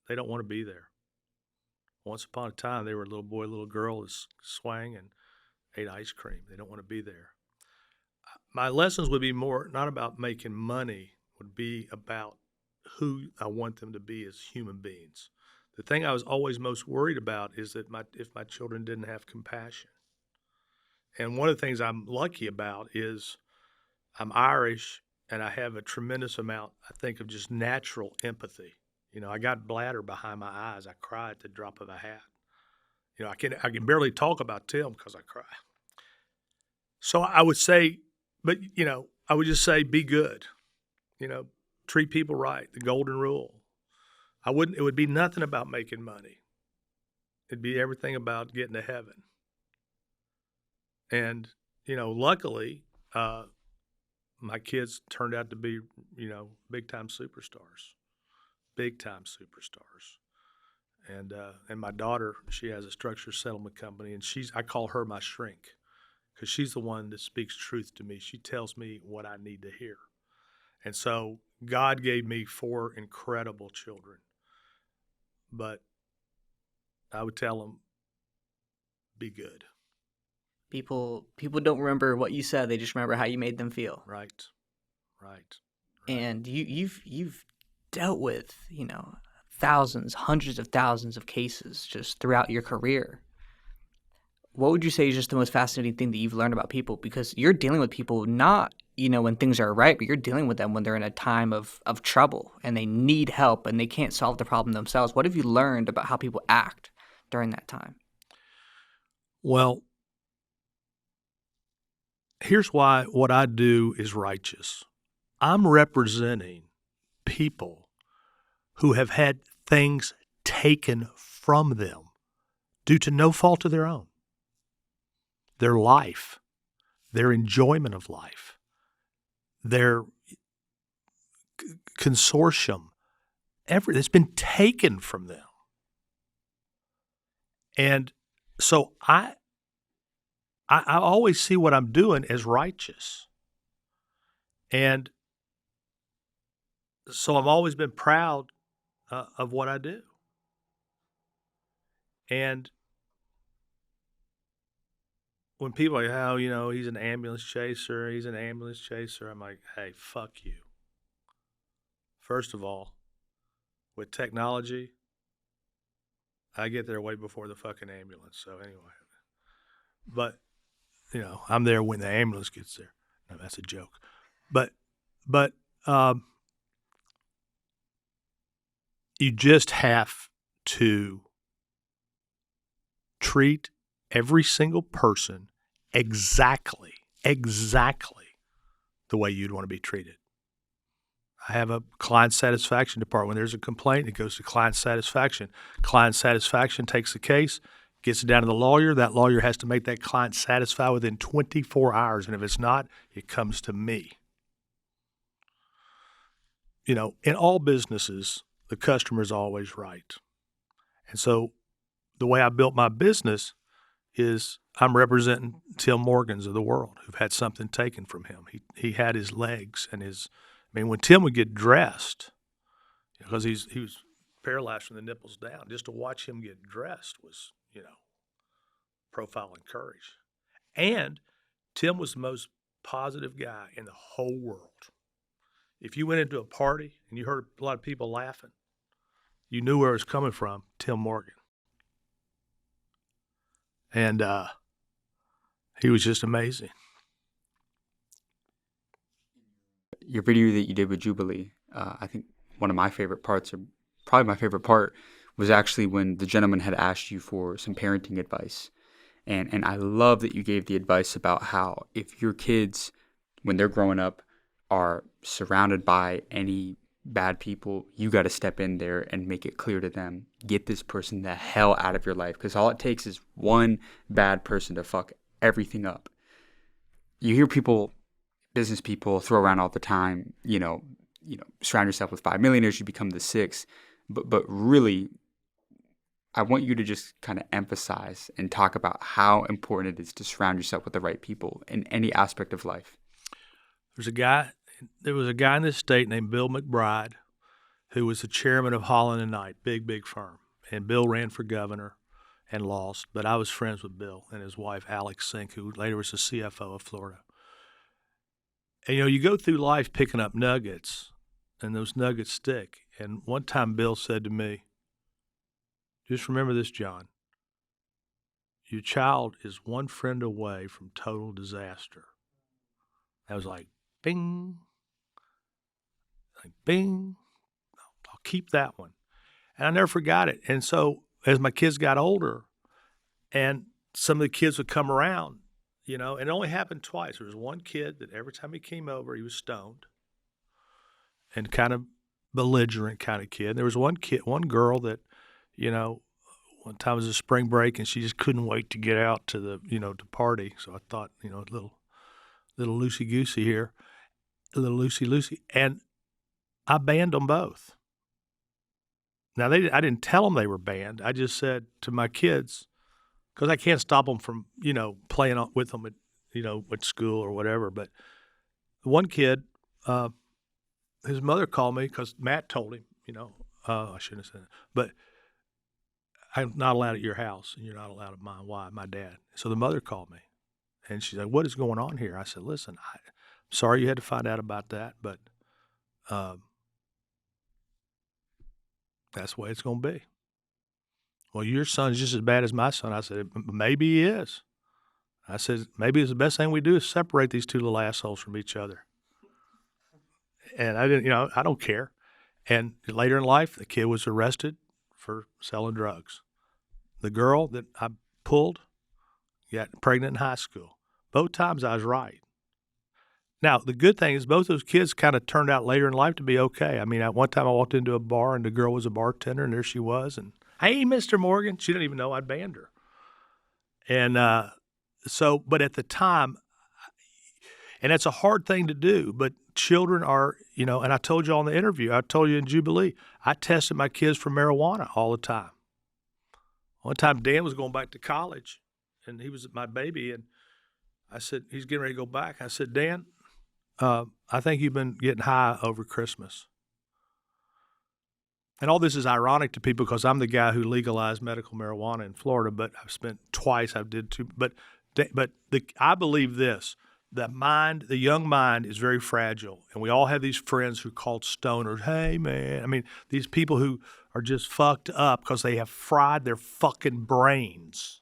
they don't want to be there. Once upon a time, they were a little boy, little girl that swang and ate ice cream. They don't want to be there. My lessons would be more not about making money, would be about who I want them to be as human beings. The thing I was always most worried about is that if my children didn't have compassion. And one of the things I'm lucky about is I'm Irish and I have a tremendous amount, I think, of just natural empathy. You know, I got bladder behind my eyes. I cry at the drop of a hat. You know, I can barely talk about Tim because I cry. So I would say, but, you know, I would just say, be good. You know, treat people right, the golden rule. It would be nothing about making money. It'd be everything about getting to heaven. And, you know, luckily, my kids turned out to be, you know, big-time superstars. And my daughter, she has a structured settlement company, and I call her my shrink because she's the one that speaks truth to me. She tells me what I need to hear. And so God gave me 4 incredible children. But I would tell them, be good. People don't remember what you said; they just remember how you made them feel. Right. And you've dealt with, you know, thousands, hundreds of thousands of cases just throughout your career. What would you say is just the most fascinating thing that you've learned about people? Because you're dealing with people not, you know, when things are right, but you're dealing with them when they're in a time of trouble and they need help and they can't solve the problem themselves. What have you learned about how people act during that time? Well, here's why what I do is righteous. I'm representing people who have had things taken from them due to no fault of their own. Their life, their enjoyment of life, their consortium, it's been taken from them. And so I always see what I'm doing as righteous. And so I've always been proud of what I do. And when people are like, oh, you know, he's an ambulance chaser, I'm like, hey, fuck you. First of all, with technology, I get there way before the fucking ambulance. So anyway, but, you know, I'm there when the ambulance gets there. No, that's a joke. But you just have to treat every single person exactly the way you'd want to be treated. I have a client satisfaction department. When there's a complaint, it goes to client satisfaction. Client satisfaction takes the case, gets it down to the lawyer. That lawyer has to make that client satisfied within 24 hours. And if it's not, it comes to me. You know, in all businesses, the customer is always right. And so the way I built my business is I'm representing Tim Morgans of the world who've had something taken from him. He had his legs and when Tim would get dressed, because he was paralyzed from the nipples down, just to watch him get dressed was, profiling courage. And Tim was the most positive guy in the whole world. If you went into a party and you heard a lot of people laughing, you knew where it was coming from, Tim Morgan. And he was just amazing. Your video that you did with Jubilee, I think one of my favorite parts, or probably my favorite part, was actually when the gentleman had asked you for some parenting advice. And I love that you gave the advice about how if your kids, when they're growing up, are surrounded by any bad people, you got to step in there and make it clear to them, get this person the hell out of your life, because all it takes is one bad person to fuck everything up. You hear business people throw around all the time, surround yourself with 5 millionaires, you become the 6. But really, I want you to just kind of emphasize and talk about how important it is to surround yourself with the right people in any aspect of life. There was a guy in this state named Bill McBride who was the chairman of Holland & Knight, big firm. And Bill ran for governor and lost, but I was friends with Bill and his wife, Alex Sink, who later was the CFO of Florida. And, you go through life picking up nuggets, and those nuggets stick. And one time Bill said to me, just remember this, John. Your child is one friend away from total disaster. I was like, bing. Like, bing. I'll keep that one. And I never forgot it. And so as my kids got older, and some of the kids would come around, and it only happened twice. There was one kid that every time he came over, he was stoned and kind of belligerent kind of kid. There was one girl that, one time it was a spring break and she just couldn't wait to get out to the, to party. So I thought, a little loosey-goosey here, a little loosey-loosey. And I banned them both. Now, I didn't tell them they were banned. I just said to my kids, because I can't stop them from, playing with them at, at school or whatever. But one kid, his mother called me because Matt told him, I shouldn't have said that. But I'm not allowed at your house and you're not allowed at mine. Why? My dad. So the mother called me and she's like, what is going on here? I said, listen, I'm sorry you had to find out about that, but that's the way it's going to be. Well, your son's just as bad as my son. I said, maybe he is. I said, maybe it's the best thing we do is separate these two little assholes from each other. And I didn't, I don't care. And later in life, the kid was arrested for selling drugs. The girl that I pulled got pregnant in high school. Both times I was right. Now, the good thing is both those kids kind of turned out later in life to be okay. I mean, at one time I walked into a bar and the girl was a bartender and there she was. And, hey, Mr. Morgan. She didn't even know I'd banned her. And but at the time, and that's a hard thing to do, but children are, and I told you on the interview, I told you in Jubilee, I tested my kids for marijuana all the time. One time Dan was going back to college and he was my baby and I said, he's getting ready to go back. I said, Dan, I think you've been getting high over Christmas. And all this is ironic to people because I'm the guy who legalized medical marijuana in Florida, but I've spent twice, I did two. But I believe this, the young mind is very fragile. And we all have these friends who are called stoners. Hey, man. I mean, these people who are just fucked up because they have fried their fucking brains,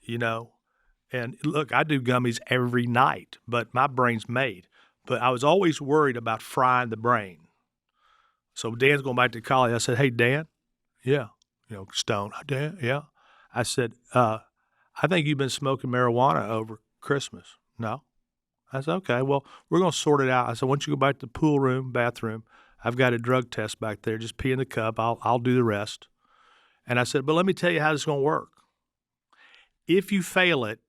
And look, I do gummies every night, but my brain's made. But I was always worried about frying the brain. So Dan's going back to college. I said, hey, Dan. Yeah. Stone. Dan, yeah. I said, I think you've been smoking marijuana over Christmas. No. I said, okay, well, we're going to sort it out. I said, once you go back to the pool room, bathroom, I've got a drug test back there. Just pee in the cup. I'll do the rest. And I said, but let me tell you how this is going to work. If you fail it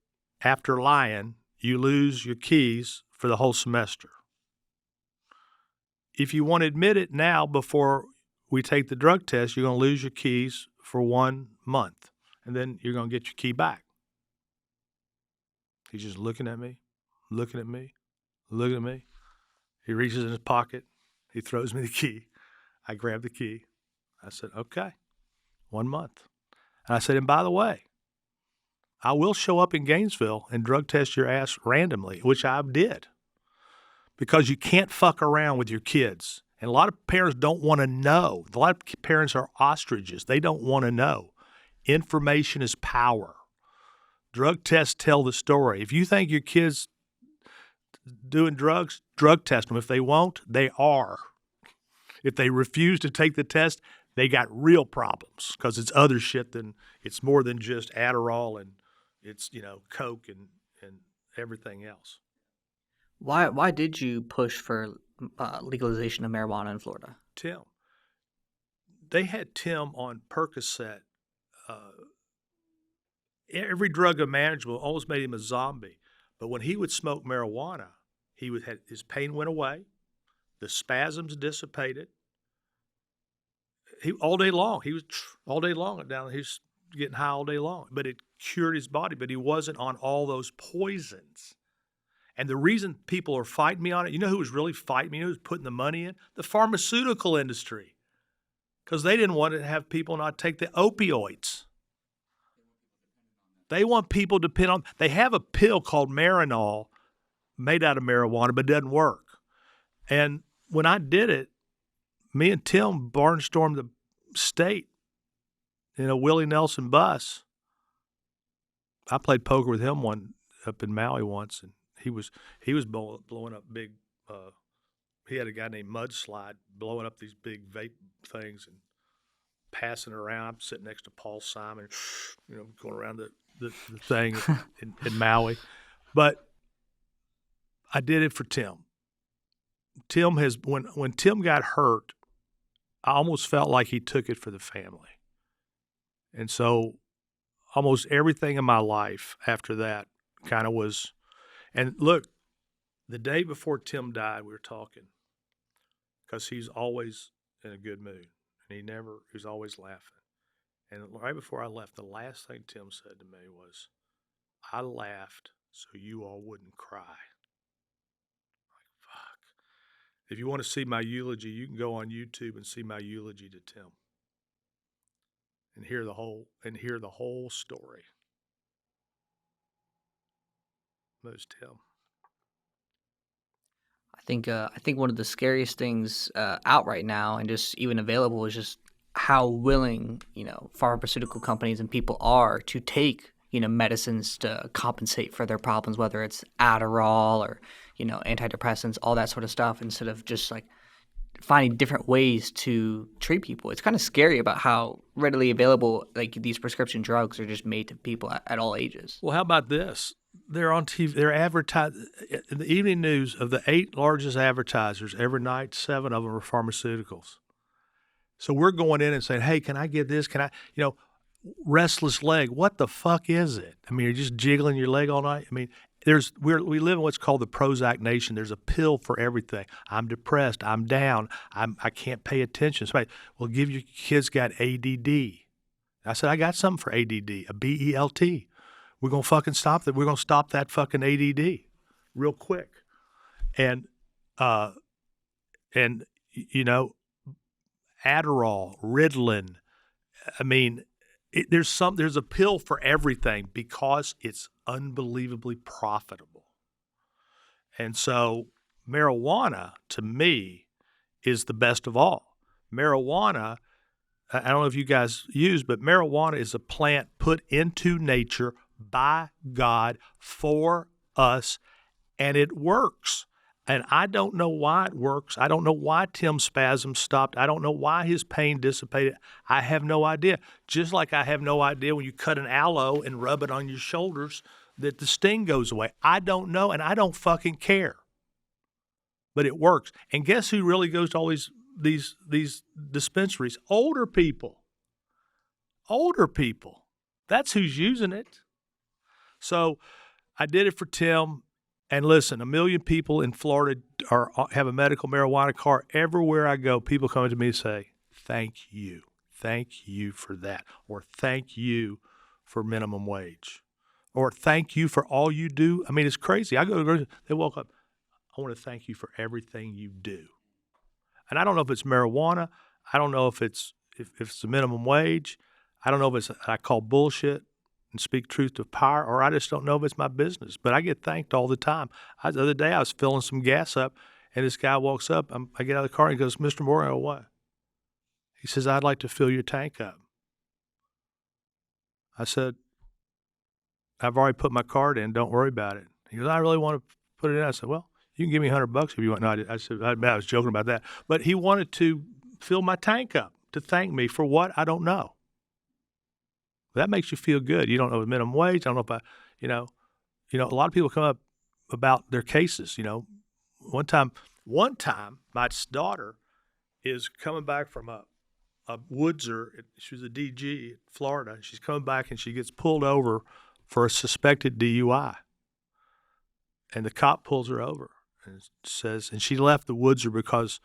after lying, you lose your keys for the whole semester. If you want to admit it now before we take the drug test, you're going to lose your keys for 1 month, and then you're going to get your key back. He's just looking at me, looking at me, looking at me. He reaches in his pocket. He throws me the key. I grab the key. I said, okay, 1 month. And I said, and by the way, I will show up in Gainesville and drug test your ass randomly, which I did, because you can't fuck around with your kids. And a lot of parents don't want to know. A lot of parents are ostriches. They don't want to know. Information is power. Drug tests tell the story. If you think your kid's doing drugs, drug test them. If they won't, they are. If they refuse to take the test, they got real problems, because it's other shit it's more than just Adderall, and it's, Coke and everything else. Why did you push for legalization of marijuana in Florida? Tim. They had Tim on Percocet. Every drug imaginable, almost made him a zombie. But when he would smoke marijuana, his pain went away, the spasms dissipated. All day long, he was all day long down. He was getting high all day long, but it cured his body. But he wasn't on all those poisons. And the reason people are fighting me on it, you know who was really fighting me? Who was putting the money in? The pharmaceutical industry, because they didn't want to have people not take the opioids. They want people to depend on. They have a pill called Marinol, made out of marijuana, but it doesn't work. And when I did it, me and Tim barnstormed the state in a Willie Nelson bus. I played poker with him up in Maui once, and he was blowing up big. He had a guy named Mudslide blowing up these big vape things and passing it around. I'm sitting next to Paul Simon, going around the thing in Maui. But I did it for Tim. Tim when Tim got hurt, I almost felt like he took it for the family. And so almost everything in my life after that kind of was. And look, the day before Tim died, we were talking, because he's always in a good mood, and he's always laughing. And right before I left, the last thing Tim said to me was, I laughed so you all wouldn't cry. Like, fuck. If you want to see my eulogy, you can go on YouTube and see my eulogy to Tim and hear the whole story. That was Tim. I think one of the scariest things out right now, and just even available, is just how willing pharmaceutical companies and people are to take medicines to compensate for their problems, whether it's Adderall or antidepressants, all that sort of stuff, instead of just like finding different ways to treat people. It's kind of scary about how readily available like these prescription drugs are just made to people at all ages. Well, how about this? They're on TV. They're advertising in the evening news. Of the 8 largest advertisers every night, 7 of them are pharmaceuticals. So we're going in and saying, "Hey, can I get this? Can I?" Restless leg. What the fuck is it? I mean, you're just jiggling your leg all night. I mean, we live in what's called the Prozac nation. There's a pill for everything. I'm depressed. I'm down. I can't pay attention. Somebody, well, give your kids got ADD. I said, I got something for ADD, a BELT. We're going to fucking stop that. We're going to stop that fucking ADD real quick. And Adderall, Ritalin. I mean, there's a pill for everything because it's unbelievably profitable. And so marijuana, to me, is the best of all. Marijuana, I don't know if you guys use, but marijuana is a plant put into nature by God for us, and it works. And I don't know why it works. I don't know why Tim's spasms stopped. I don't know why his pain dissipated. I have no idea. Just like I have no idea when you cut an aloe and rub it on your shoulders that the sting goes away. I don't know, and I don't fucking care. But it works. And guess who really goes to all these dispensaries? Older people. Older people. That's who's using it. So I did it for Tim. And listen, 1 million people in Florida have a medical marijuana card. Everywhere I go, people come to me and say, thank you. Thank you for that. Or thank you for minimum wage. Or thank you for all you do. I mean, it's crazy. I go to the grocery, they walk up, I want to thank you for everything you do. And I don't know if it's marijuana. I don't know if it's the minimum wage. I don't know if I call bullshit and speak truth to power, or I just don't know if it's my business. But I get thanked all the time. The other day I was filling some gas up, and this guy walks up. I get out of the car, and he goes, Mr. Morgan, I go, what? He says, I'd like to fill your tank up. I said, I've already put my card in. Don't worry about it. He goes, I really want to put it in. I said, well, you can give me $100 if you want. No, I said, I was joking about that. But he wanted to fill my tank up to thank me for what? I don't know. That makes you feel good. You don't know the minimum wage. I don't know if a lot of people come up about their cases. One time, my daughter is coming back from a Woodser. She was a DG in Florida. She's coming back and she gets pulled over for a suspected DUI. And the cop pulls her over and says, and she left the Woodser because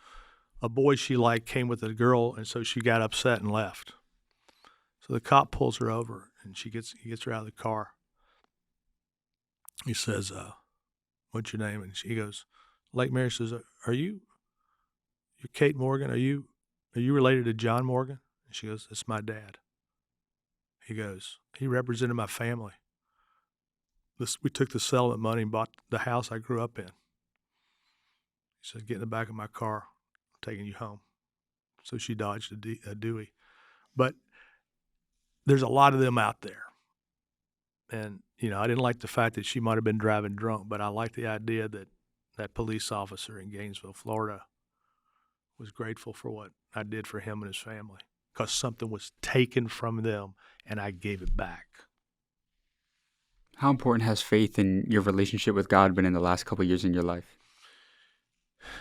a boy she liked came with a girl, and so she got upset and left. So the cop pulls her over, and he gets her out of the car. He says, what's your name? And she goes, Lake Mary says, you're Kate Morgan? Are you related to John Morgan? And she goes, it's my dad. He goes, he represented my family. We took the settlement money and bought the house I grew up in. He said, get in the back of my car. I'm taking you home. So she dodged a Dewey. But there's a lot of them out there. And, I didn't like the fact that she might have been driving drunk, but I like the idea that that police officer in Gainesville, Florida, was grateful for what I did for him and his family because something was taken from them and I gave it back. How important has faith in your relationship with God been in the last couple of years in your life?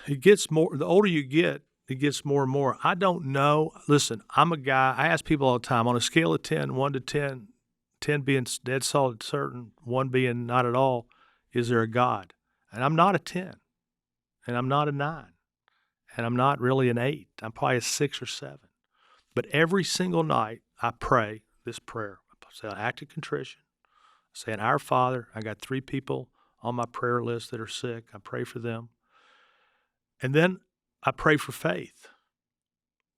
It gets more, the older you get, it gets more and more. I don't know. Listen, I'm a guy, I ask people all the time, on a scale of 10, 1 to 10, 10 being dead solid certain, 1 being not at all, is there a God? And I'm not a 10, and I'm not a 9, and I'm not really an 8. I'm probably a 6 or 7. But every single night, I pray this prayer. I say an act of contrition. I say an Our Father. I got 3 people on my prayer list that are sick. I pray for them. And then I pray for faith.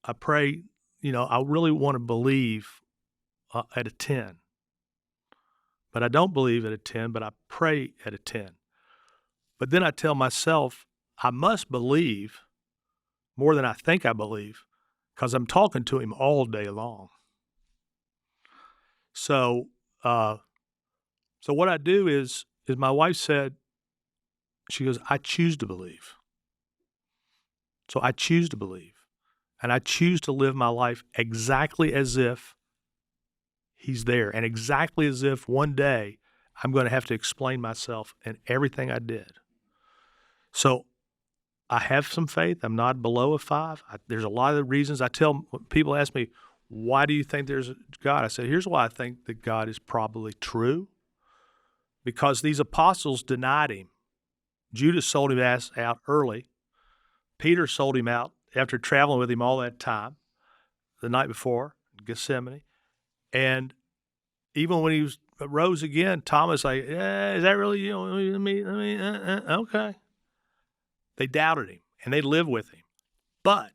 I pray, I really want to believe at a 10. But I don't believe at a 10, but I pray at a 10. But then I tell myself, I must believe more than I think I believe because I'm talking to him all day long. So what I do is my wife said, she goes, I choose to believe. So I choose to believe. And I choose to live my life exactly as if he's there and exactly as if one day I'm going to have to explain myself and everything I did. So I have some faith. I'm not below a 5. There's a lot of the reasons when people ask me, why do you think there's a God? I said, here's why I think that God is probably true. Because these apostles denied him. Judas sold him out early. Peter sold him out after traveling with him all that time, the night before, Gethsemane. And even when he rose again, Thomas like, is that really you? Okay. They doubted him, and they lived with him. But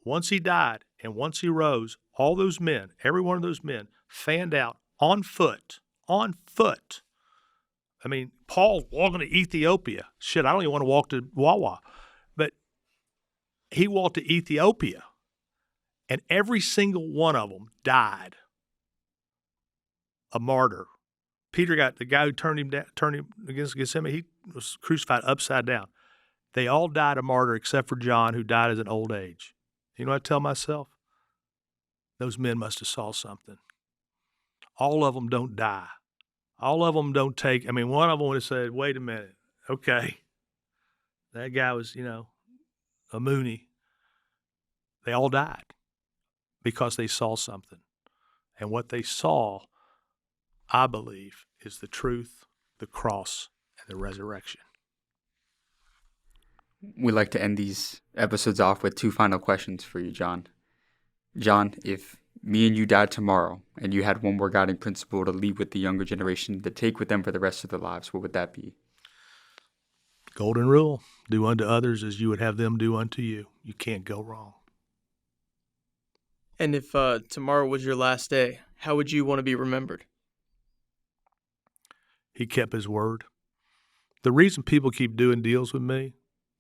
once he died and once he rose, all those men, every one of those men, fanned out on foot. I mean, Paul walking to Ethiopia. Shit, I don't even want to walk to Wawa. But he walked to Ethiopia, and every single one of them died a martyr. Peter got the guy who turned him against Gethsemane. He was crucified upside down. They all died a martyr except for John, who died at an old age. You know what I tell myself? Those men must have saw something. All of them don't die. All of them don't take, I mean, one of them would have said, wait a minute, okay, that guy was, a Mooney. They all died because they saw something. And what they saw, I believe, is the truth, the cross, and the resurrection. We like to end these episodes off with 2 final questions for you, John. John, if me and you died tomorrow and you had one more guiding principle to leave with the younger generation to take with them for the rest of their lives, what would that be? Golden rule, do unto others as you would have them do unto you. You can't go wrong. And if tomorrow was your last day, how would you want to be remembered? He kept his word. The reason people keep doing deals with me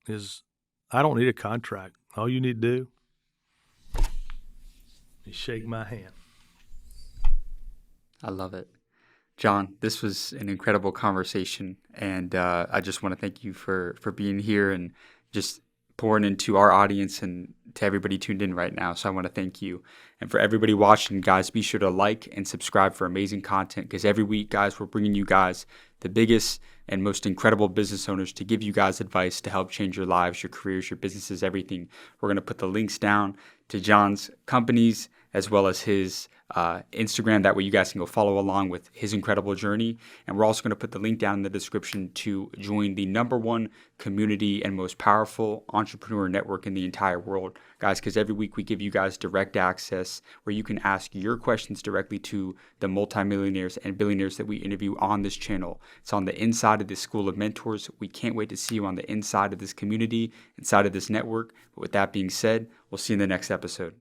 is I don't need a contract. All you need to do is shake my hand. I love it. John, this was an incredible conversation, and I just want to thank you for being here and just pouring into our audience and to everybody tuned in right now. So I want to thank you. And for everybody watching, guys, be sure to like and subscribe for amazing content, because every week, guys, we're bringing you guys the biggest and most incredible business owners to give you guys advice to help change your lives, your careers, your businesses, everything. We're going to put the links down to John's companies as well as his Instagram. That way you guys can go follow along with his incredible journey. And we're also going to put the link down in the description to join the #1 community and most powerful entrepreneur network in the entire world. Guys, because every week we give you guys direct access where you can ask your questions directly to the multimillionaires and billionaires that we interview on this channel. It's on the inside of this school of mentors. We can't wait to see you on the inside of this community, inside of this network. But with that being said, we'll see you in the next episode.